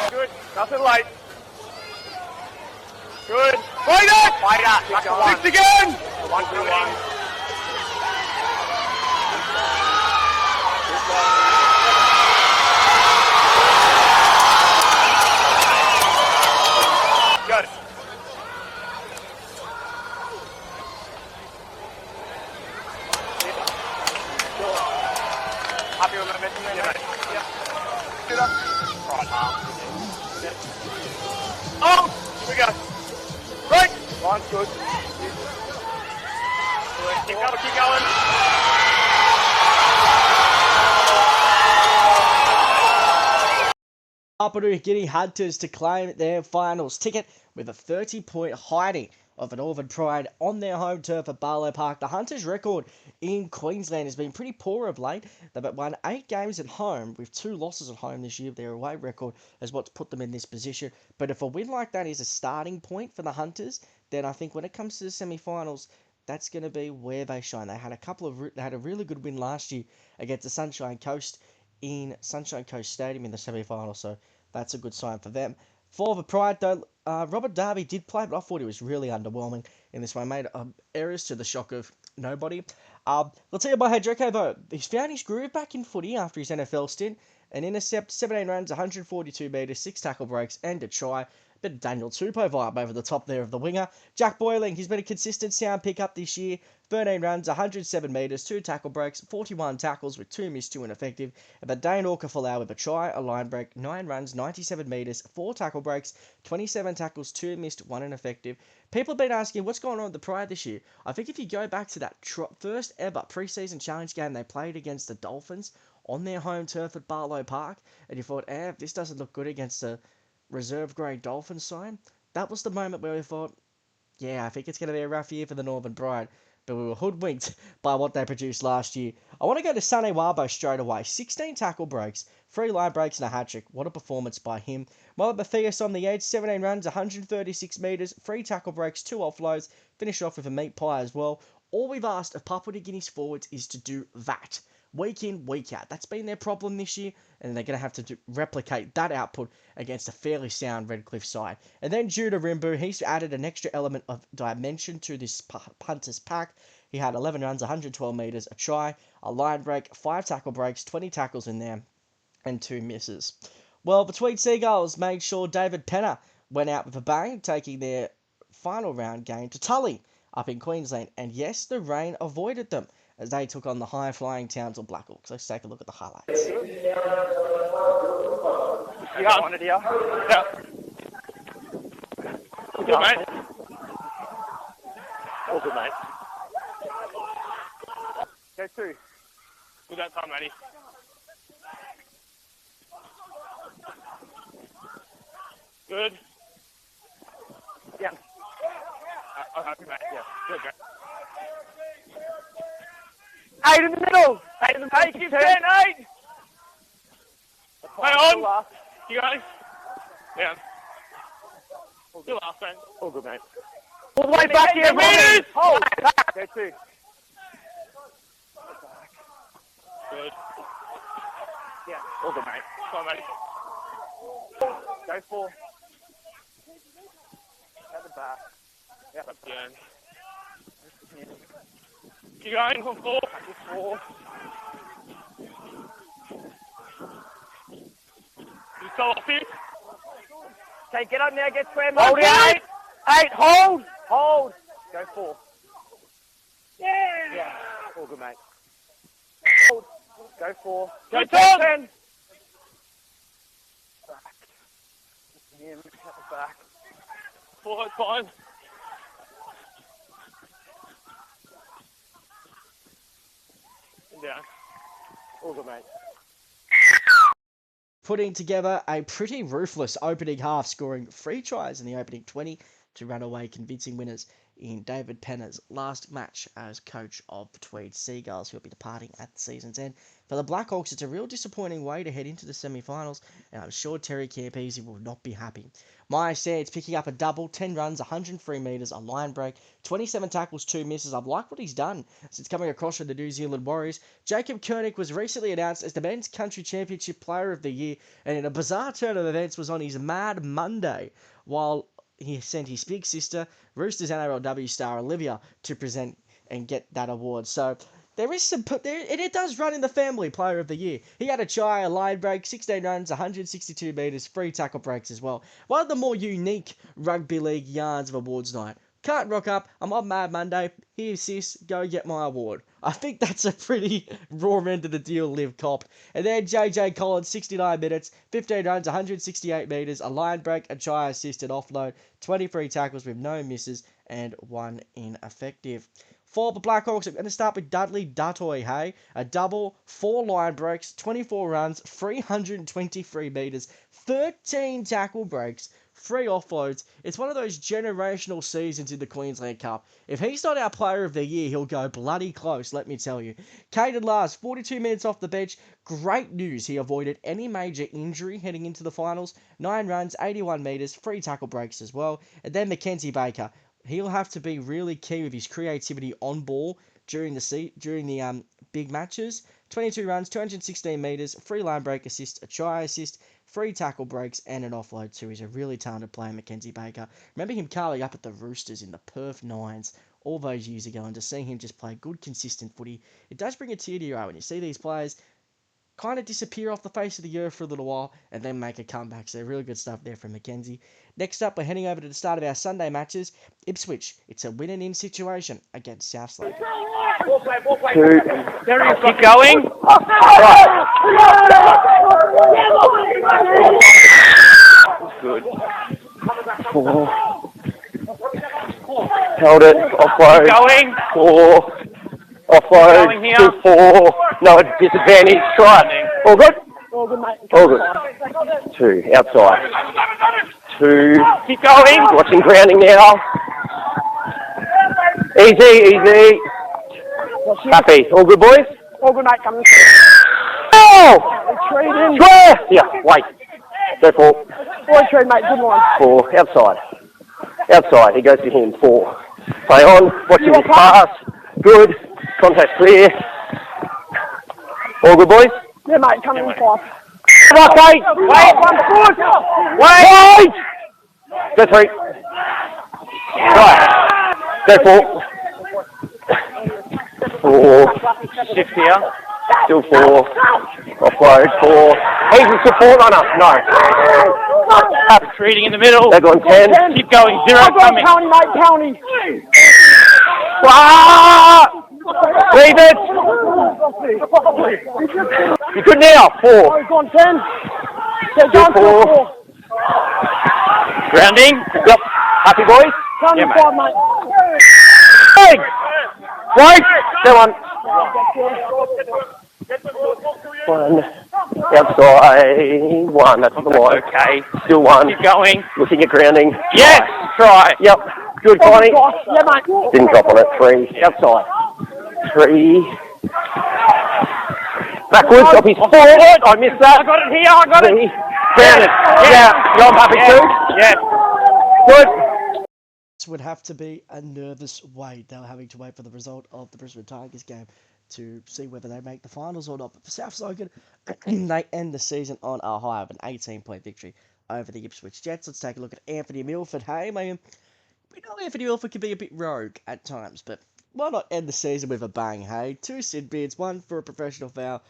Good. Nothing late. Good. Fight it! Fight it! Back to 1. 6 again! 1 to 1. Good. Happy with momentum there, mate? Yep. Good up. Right arm. Yep. Oh! Here we go. Right. Line's good. Keep going, keep going. Papua Guinea Hunters to claim their finals ticket with a 30-point hiding of the Northern Pride on their home turf at Barlow Park. The Hunters' record in Queensland has been pretty poor of late. They've won 8 games at home with 2 losses at home this year. Their away record is what's put them in this position. But if a win like that is a starting point for the Hunters, then I think when it comes to the semi-finals, that's going to be where they shine. They had a really good win last year against the Sunshine Coast in Sunshine Coast Stadium in the semi-final, so that's a good sign for them. For the Pride, though, Robert Darby did play, but I thought he was really underwhelming in this one. Made errors to the shock of nobody. Let's see about Hedreko, though. He's found his groove back in footy after his NFL stint. An intercept, 17 runs, 142 metres, 6 tackle breaks, and a try. Bit of Daniel Tupou vibe over the top there of the winger. Jack Boyling, he's been a consistent sound pickup this year. 13 runs, 107 metres, 2 tackle breaks, 41 tackles with 2 missed, 2 ineffective. But Dane Orca-Folau with a try, a line break, 9 runs, 97 metres, 4 tackle breaks, 27 tackles, 2 missed, 1 ineffective. People have been asking what's going on with the Pride this year. I think if you go back to that first ever pre-season challenge game they played against the Dolphins on their home turf at Barlow Park, and you thought, this doesn't look good against a reserve grade Dolphins side, that was the moment where we thought, I think it's going to be a rough year for the Northern Pride. But we were hoodwinked by what they produced last year. I want to go to Sane Wabo straight away. 16 tackle breaks, 3 line breaks and a hat-trick. What a performance by him. Mola Mathias on the edge, 17 runs, 136 metres, 3 tackle breaks, 2 offloads. Finish off with a meat pie as well. All we've asked of Papua New Guinea's forwards is to do that. week in, week out. That's been their problem this year, and they're going to have to replicate that output against a fairly sound Redcliffe side. And then Judah Rimbu, he's added an extra element of dimension to this punters pack. He had 11 runs, 112 metres, a try, a line break, 5 tackle breaks, 20 tackles in there, and 2 misses. Well, the Tweed Seagulls made sure David Penner went out with a bang, taking their final round game to Tully up in Queensland. And yes, the rain avoided them as they took on the high-flying Townsville Blackhawks. Let's take a look at the highlights. You got one, dear? Yeah. Good, mate. All good, mate. Go 2. Good that time, matey. Good. Yeah. I'm happy, mate. Yeah. Good, mate. 8 in the middle. 8 in the middle. 8, keep 10, 8. Hang on. You guys? Yeah. Good last, mate. All good, mate. All the way back here, meters! Hold back. Go 2. Good. Yeah. All good, mate. Come on, mate. Go 4. At the back. Yeah, that's the end. Keep going on 4. Practice 4. You go off it. Okay, get up now, get square. Hold it. 8, hold. Hold. Go 4. Yeah. All good, mate. Hold. Go 4. Go 10. Back. Him at the back. 4, it's fine. And down. All good, mate. Putting together a pretty ruthless opening half, scoring 3 tries in the opening 20 to run away convincing winners in David Penner's last match as coach of the Tweed Seagulls, who will be departing at the season's end. For the Blackhawks, it's a real disappointing way to head into the semi-finals, and I'm sure Terry Campese will not be happy. Maya Sands picking up a double, 10 runs, 103 metres, a line break, 27 tackles, 2 misses. I've liked what he's done since coming across from the New Zealand Warriors. Jacob Koenig was recently announced as the Men's Country Championship Player of the Year, and in a bizarre turn of events was on his Mad Monday, while he sent his big sister, Roosters NRLW star Olivia, to present and get that award. So there is some, it does run in the family, Player of the Year. He had a try, a line break, 16 runs, 162 metres, 3 tackle breaks as well. One of the more unique rugby league yarns of awards night. Can't rock up, I'm on Mad Monday, here sis, go get my award. I think that's a pretty raw end of the deal Liv copped. And then JJ Collins, 69 minutes, 15 runs, 168 metres, a line break, a try assist, an offload, 23 tackles with no misses, and 1 ineffective. For the Blackhawks, I'm going to start with Dudley Duttoy, hey? A double, 4 line breaks, 24 runs, 323 metres, 13 tackle breaks, 3 offloads. It's one of those generational seasons in the Queensland Cup. If he's not our Player of the Year, he'll go bloody close, let me tell you. Caden Lars, 42 minutes off the bench. Great news, he avoided any major injury heading into the finals. 9 runs, 81 metres, 3 tackle breaks as well. And then Mackenzie Baker. He'll have to be really key with his creativity on ball during the big matches. 22 runs, 216 metres, 3 line break assists, a try assist, 3 tackle breaks, and an offload too. He's a really talented player, Mackenzie Baker. Remember him carving up at the Roosters in the Perth Nines all those years ago, and to see him just play good, consistent footy, it does bring a tear to your eye when you see these players kind of disappear off the face of the earth for a little while and then make a comeback. So really good stuff there from Mackenzie. Next up, we're heading over to the start of our Sunday matches. Ipswich, it's a win and in situation against South Slade. 2. Keep going. Good. 4. Held it. Offload. Going. 4. Offload. 2, 4. No disadvantage. Try. All good? All good, mate. All good. 2. Outside. 2. Keep going. Watching grounding now. Easy, easy. Happy. All good, boys? All good, mate. Coming. Oh! Try! Yeah, wait. Go 4. 4 trade, mate. Good one. 4. Outside. Outside. He goes to him. 4. Play on. Watching his pass. Good. Contact clear. All good, boys? Yeah, mate, coming in 5. Right, wait! Wait! Go 3. Right. Go 4. 6 here. Still 4. Offload 4. He's a support runner. No. Up. Reading in the middle. They're going 10. Keep going. 0 coming. County, mate, county. Leave it. You're good now. 4. He's on 10. Go 4. Grounding. Yep. Happy boys? Yeah, mate. 5, mate. Hey! Wait! Go on. 1. Outside. 1. That's the line. Okay. Still 1. Keep going. Looking at grounding. Yes! Try. Yep. Good, Connie. Yeah, mate. Didn't drop on it. 3. Outside. 3. Backwards. Off his foot. I missed that. I got it here. I got it. Grounded. Yeah. You're on puppy too? Yeah. Good. This would have to be a nervous wait. They were having to wait for the result of the Brisbane Tigers game to see whether they make the finals or not. But for South Sogan, they end the season on a high of an 18-point victory over the Ipswich Jets. Let's take a look at Anthony Milford. Hey, man, we know Anthony Milford can be a bit rogue at times, but why not end the season with a bang, hey? 2 sin bids, 1 for a professional foul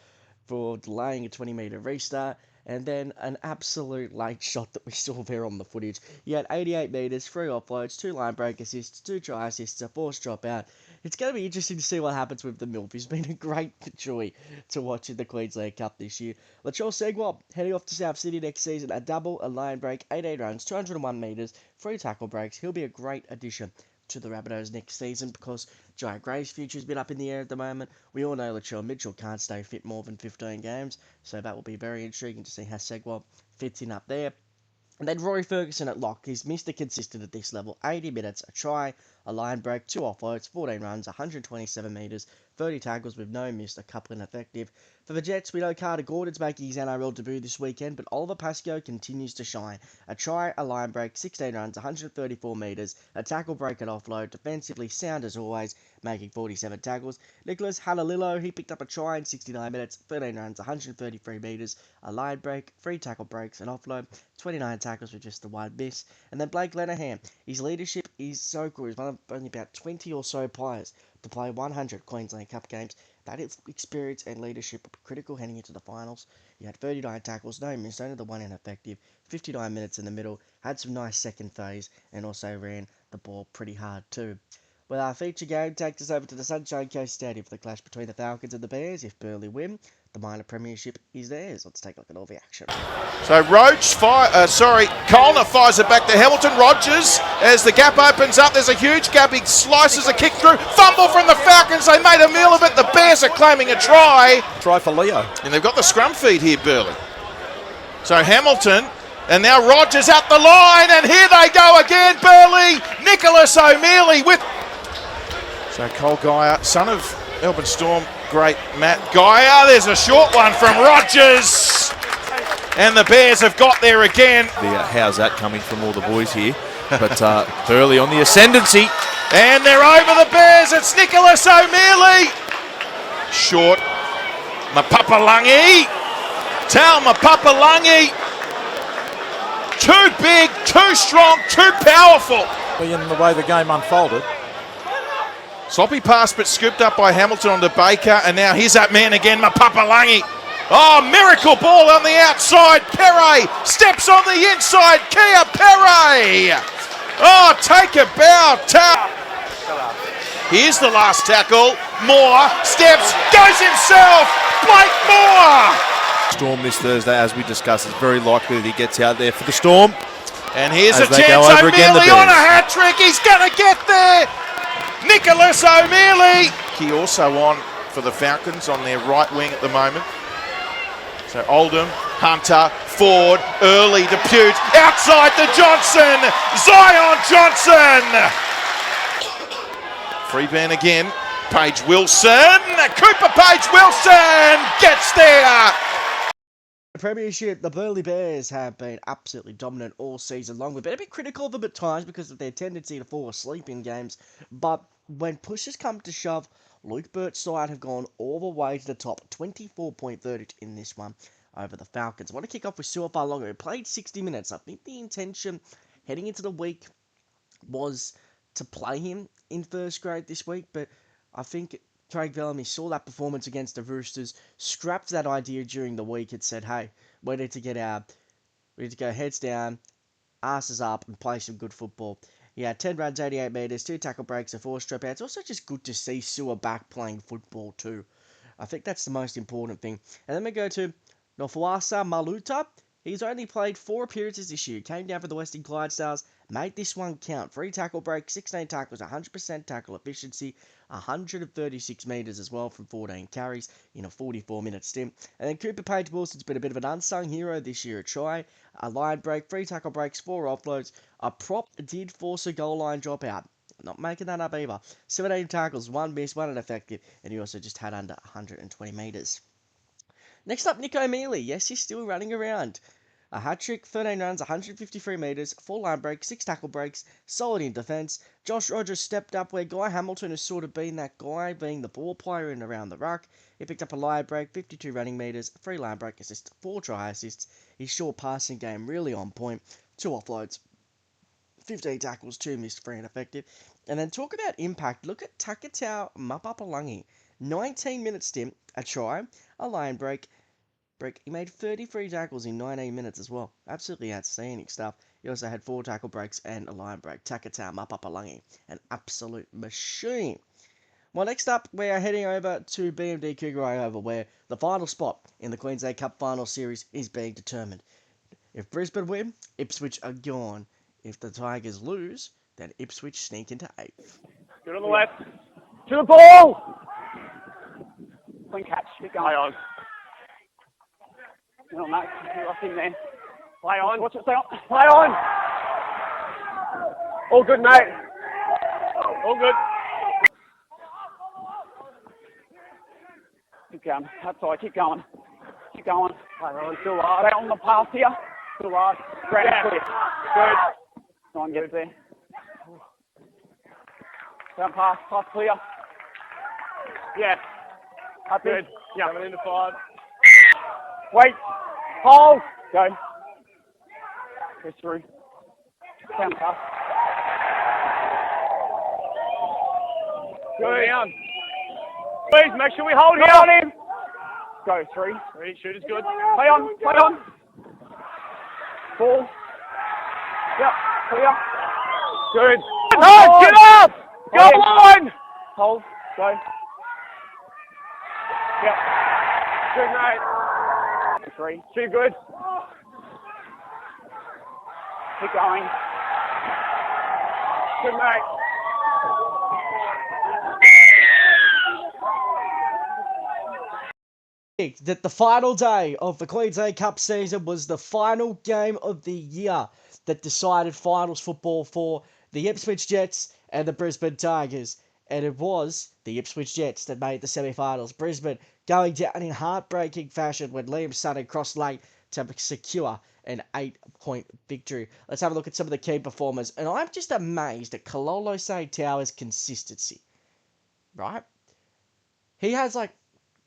for delaying a 20-metre restart, and then an absolute late shot that we saw there on the footage. He had 88 metres, 3 offloads, 2 line break assists, 2 try assists, a forced dropout. It's going to be interesting to see what happens with the Milf. He's been a great joy to watch in the Queensland Cup this year. Latrell Segwab heading off to South Sydney next season. A double, a line break, 18 runs, 201 metres, 3 tackle breaks. He'll be a great addition to the Rabbitohs next season because Jai Gray's future's been up in the air at the moment. We all know Latrell Mitchell can't stay fit more than 15 games, so that will be very intriguing to see how Segwab fits in up there. And then Rory Ferguson at lock. He's Mr. Consistent at this level. 80 minutes, a try, a line break, 2 offloads, 14 runs, 127 metres, 30 tackles with no miss, a couple ineffective. For the Jets, we know Carter Gordon's making his NRL debut this weekend, but Oliver Pascoe continues to shine. A try, a line break, 16 runs, 134 metres, a tackle break and offload, defensively sound as always, making 47 tackles. Nicholas Halalilo, he picked up a try in 69 minutes, 13 runs, 133 metres, a line break, 3 tackle breaks, an offload, 29 tackles with just the 1 miss. And then Blake Lenahan, his leadership is so good. He's one of only about 20 or so players to play 100 Queensland Cup games. That experience and leadership will be critical heading into the finals. He had 39 tackles, no miss, only the 1 ineffective, 59 minutes in the middle, had some nice second phase, and also ran the ball pretty hard too. Well, our feature game takes us over to the Sunshine Coast Stadium for the clash between the Falcons and the Bears. If Burleigh win, the minor premiership is theirs. Let's take a look at all the action. So Colner fires it back to Hamilton. Rogers, as the gap opens up, there's a huge gap. He slices a kick through. Fumble from the Falcons. They made a meal of it. The Bears are claiming a try. Try for Leo. And they've got the scrum feed here, Burleigh. So Hamilton, and now Rogers at the line, and here they go again, Burleigh. Nicholas O'Mealy with... So Cole Geyer, son of Melbourne Storm great Matt Geyer. There's a short one from Rogers. And the Bears have got there again. How's that coming from all the boys here? But Burleigh on the ascendancy. And they're over the Bears. It's Nicholas O'Mealy. Short. Mapapalangi. Tal Mapapalangi. Too big, too strong, too powerful. In the way the game unfolded. Sloppy pass, but scooped up by Hamilton onto Baker. And now here's that man again, Mapapalangi. Oh, miracle ball on the outside. Perre steps on the inside. Kia Perre. Oh, take a bow. Here's the last tackle. Moore steps, goes himself. Blake Moore. Storm this Thursday, as we discussed, it's very likely that he gets out there for the Storm. And here's a chance. O'Mealy on a hat trick. He's going to get there. Nicholas O'Mealy. He also on for the Falcons on their right wing at the moment. So Oldham, Hunter, Ford, early to Pute, outside to Johnson. Zion Johnson. Free ban again. Page Wilson. Cooper Page Wilson gets there. Premiership, the Burleigh Bears have been absolutely dominant all season long. We've been a bit critical of them at times because of their tendency to fall asleep in games, but when push has come to shove, Luke Burt's side have gone all the way to the top, 24-point verdict in this one over the Falcons. I want to kick off with Suafa-Longa, who played 60 minutes. I think the intention heading into the week was to play him in first grade this week, but I think Craig Bellamy saw that performance against the Roosters, scrapped that idea during the week and said, hey, we need to go heads down, asses up, and play some good football. He had 10 runs, 88 metres, 2 tackle breaks, and 4 strip outs. Also just good to see Sewer back playing football too. I think that's the most important thing. And then we go to Nofuasa Maluta. He's only played 4 appearances this year. Came down for the Western Clydesdales. Made this one count. 3 tackle breaks, 16 tackles, 100% tackle efficiency, 136 metres as well from 14 carries in a 44-minute stint. And then Cooper Page-Wilson's been a bit of an unsung hero this year. A try, a line break, 3 tackle breaks, 4 offloads. A prop did force a goal line dropout. Not making that up either. 17 tackles, 1 miss, 1 ineffective. And he also just had under 120 metres. Next up, Nico Mealy. Yes, he's still running around. A hat-trick, 13 runs, 153 metres, 4 line breaks, 6 tackle breaks, solid in defence. Josh Rogers stepped up where Guy Hamilton has sort of been that guy, being the ball player in around the ruck. He picked up a line break, 52 running metres, 3 line break assists, 4 try assists. His short passing game really on point, 2 offloads, 15 tackles, 2 missed, 3 ineffective. And then talk about impact. Look at Takatau Mapapalungi. 19-minute stint, a try, a line break. He made 33 tackles in 19 minutes as well. Absolutely outstanding stuff. He also had 4 tackle breaks and a line break. Takatau Mapapalungi, an absolute machine. Well, next up, we are heading over to BMD Cougar over, where the final spot in the Queensland Cup final series is being determined. If Brisbane win, Ipswich are gone. If the Tigers lose, then Ipswich sneak into 8th. Good on the left. To the ball! Clean catch. Keep going. Play on. No, mate. You're off in there. Play on. Watch it. Stay on. Play on! All good, mate. All good. Keep going. Outside. Keep going. Keep going. Play on. Still large. Stay on the pass here. Still large. Great. Yeah. Clear. Good. No one gets there. Down pass. Pass clear. Yeah. Up good. Yeah. Coming into 5. Wait. Hold. Go. Go through. Down pass. Good. Down. Please make sure we hold here. On him. Go 3. 3. Shoot is good. Play on. Play on. Ball. Yep. Clear. Good. No, get up! Go on! Hold. Go. Yep. Good, mate. 3. Too good. Keep going. Good, mate. That the final day of the Queensland Cup season was the final game of the year that decided finals football for the Ipswich Jets and the Brisbane Tigers. And it was the Ipswich Jets that made the semi-finals. Brisbane going down in heartbreaking fashion when Liam Sutton crossed late to secure an 8-point victory. Let's have a look at some of the key performers. And I'm just amazed at Kalolo St. Tower's consistency. Right? He has like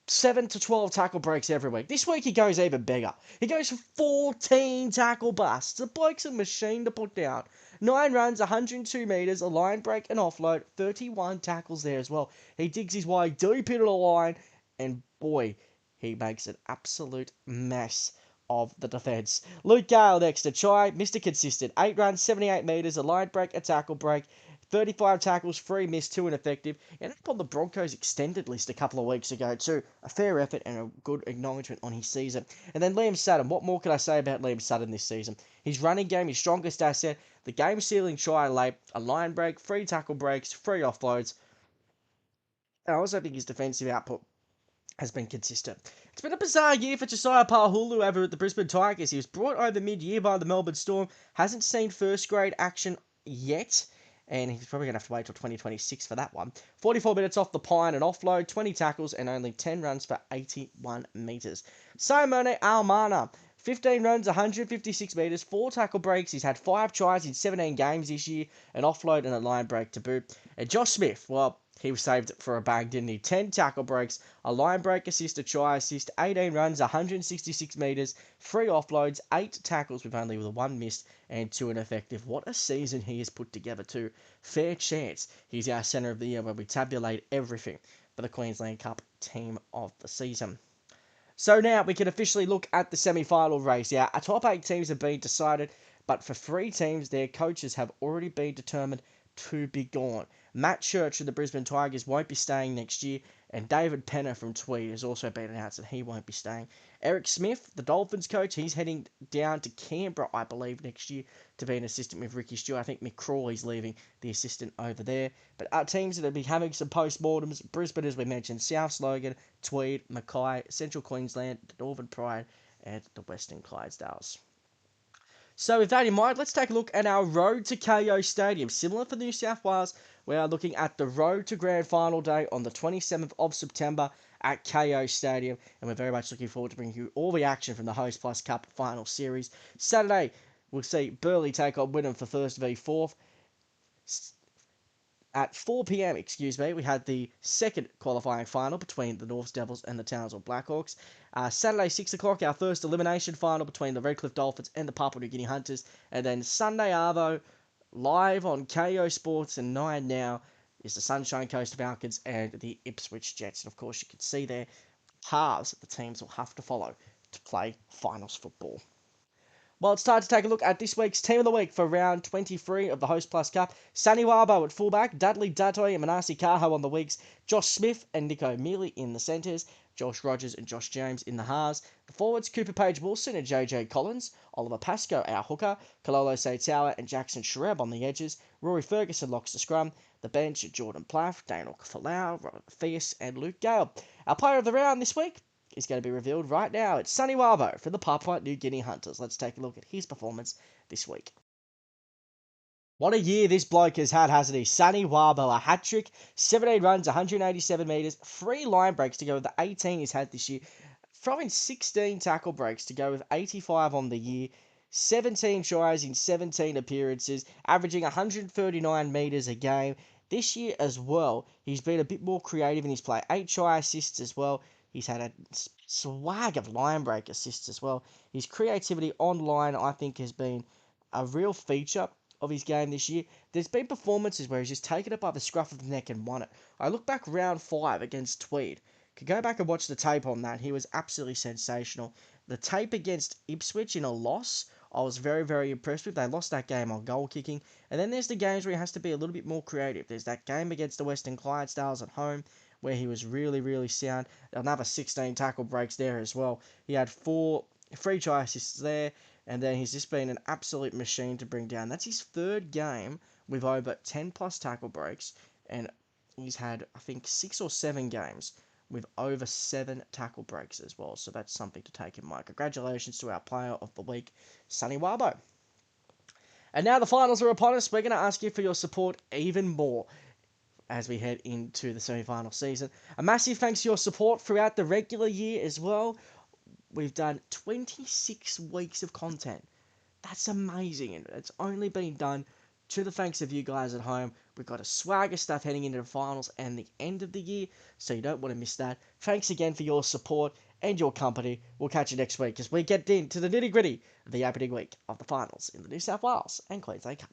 7 to 12 tackle breaks every week. This week he goes even bigger. He goes for 14 tackle busts. The bloke's a machine to put down. 9 runs, 102 metres, a line break, an offload, 31 tackles there as well. He digs his way deep into the line, and boy, he makes an absolute mess of the defence. Luke Gale next to try, Mr. Consistent. 8 runs, 78 metres, a line break, a tackle break, 35 tackles, 3 missed, 2 ineffective. Ended up on the Broncos extended list a couple of weeks ago too. A fair effort and a good acknowledgement on his season. And then Liam Sutton. What more can I say about Liam Sutton this season? His running game, his strongest asset, the game-sealing try late, a line break, 3 tackle breaks, 3 offloads. And I also think his defensive output has been consistent. It's been a bizarre year for Josiah Pahulu over at the Brisbane Tigers. He was brought over mid-year by the Melbourne Storm. Hasn't seen first-grade action yet. And he's probably going to have to wait till 2026 for that one. 44 minutes off the pine and offload, 20 tackles and only 10 runs for 81 metres. Simone Almana, 15 runs, 156 metres, 4 tackle breaks. He's had 5 tries in 17 games this year, an offload and a line break to boot. And Josh Smith, well, He was saved for a bang, didn't he? 10 tackle breaks, a line break assist, a try assist, 18 runs, 166 metres, 3 offloads, 8 tackles with only 1 missed and 2 ineffective. What a season he has put together too. Fair chance he's our centre of the year when we tabulate everything for the Queensland Cup team of the season. So now we can officially look at the semi-final race. Our top 8 teams have been decided, but for 3 teams, their coaches have already been determined to be gone. Matt Church of the Brisbane Tigers won't be staying next year, and David Penner from Tweed has also been announced that he won't be staying. Eric Smith, the Dolphins coach, he's heading down to Canberra, I believe, next year to be an assistant with Ricky Stewart. I think Mick Crawley's leaving the assistant over there. But our teams that will be having some post-mortems, Brisbane, as we mentioned, South Logan, Tweed, Mackay, Central Queensland, the Northern Pride, and the Western Clydesdales. So with that in mind, let's take a look at our road to KO Stadium. Similar for New South Wales, we are looking at the road to Grand Final Day on the 27th of September at KO Stadium, and we're very much looking forward to bringing you all the action from the Hostplus Cup Final Series. Saturday, we'll see Burleigh take on Wynnum for first v fourth. At 4 p.m, we had the second qualifying final between the North Devils and the Townsville Blackhawks. Saturday, 6 o'clock, our first elimination final between the Redcliffe Dolphins and the Papua New Guinea Hunters. And then Sunday, Arvo, live on KO Sports and 9 now, is the Sunshine Coast Falcons and the Ipswich Jets. And of course, you can see there halves that the teams will have to follow to play finals football. Well, it's time to take a look at this week's Team of the Week for round 23 of the Hostplus Cup. Sunny Warbo at fullback, Dudley Datoy and Manasi Kaho on the wings, Josh Smith and Nico Mealy in the centres, Josh Rogers and Josh James in the halves. The forwards, Cooper Page-Wilson and JJ Collins, Oliver Pascoe, our hooker, Kalolo Seitawa and Jackson Shereb on the edges, Rory Ferguson locks the scrum. The bench, Jordan Plaff, Daniel Falau, Robert Fierce and Luke Gale. Our player of the round this week is going to be revealed right now. It's Sunny Warbo for the Papua New Guinea Hunters. Let's take a look at his performance this week. What a year this bloke has had, hasn't he? Sunny Warbo, a hat-trick, 17 runs, 187 metres, 3 line breaks to go with the 18 he's had this year, throwing 16 tackle breaks to go with 85 on the year, 17 tries in 17 appearances, averaging 139 metres a game. This year as well, he's been a bit more creative in his play. 8 try assists as well. He's had a swag of line break assists as well. His creativity online, I think, has been a real feature of his game this year. There's been performances where he's just taken it by the scruff of the neck and won it. I look back round 5 against Tweed. Could go back and watch the tape on that. He was absolutely sensational. The tape against Ipswich in a loss, I was very, very impressed with. They lost that game on goal kicking. And then there's the games where he has to be a little bit more creative. There's that game against the Western Clydesdales at home, where he was really, really sound. Another 16 tackle breaks there as well. He had 3 try assists there, and then he's just been an absolute machine to bring down. That's his 3rd game with over 10 plus tackle breaks, and he's had, I think, 6 or 7 games with over 7 tackle breaks as well. So that's something to take in mind. Congratulations to our player of the week, Sunny Warbo. And now the finals are upon us. We're going to ask you for your support even more as we head into the semi-final season. A massive thanks to your support throughout the regular year as well. We've done 26 weeks of content. That's amazing, and it's only been done to the thanks of you guys at home. We've got a swag of stuff heading into the finals and the end of the year, so you don't want to miss that. Thanks again for your support and your company. We'll catch you next week as we get into the nitty-gritty of the opening week of the finals in the New South Wales and Queensland Cup.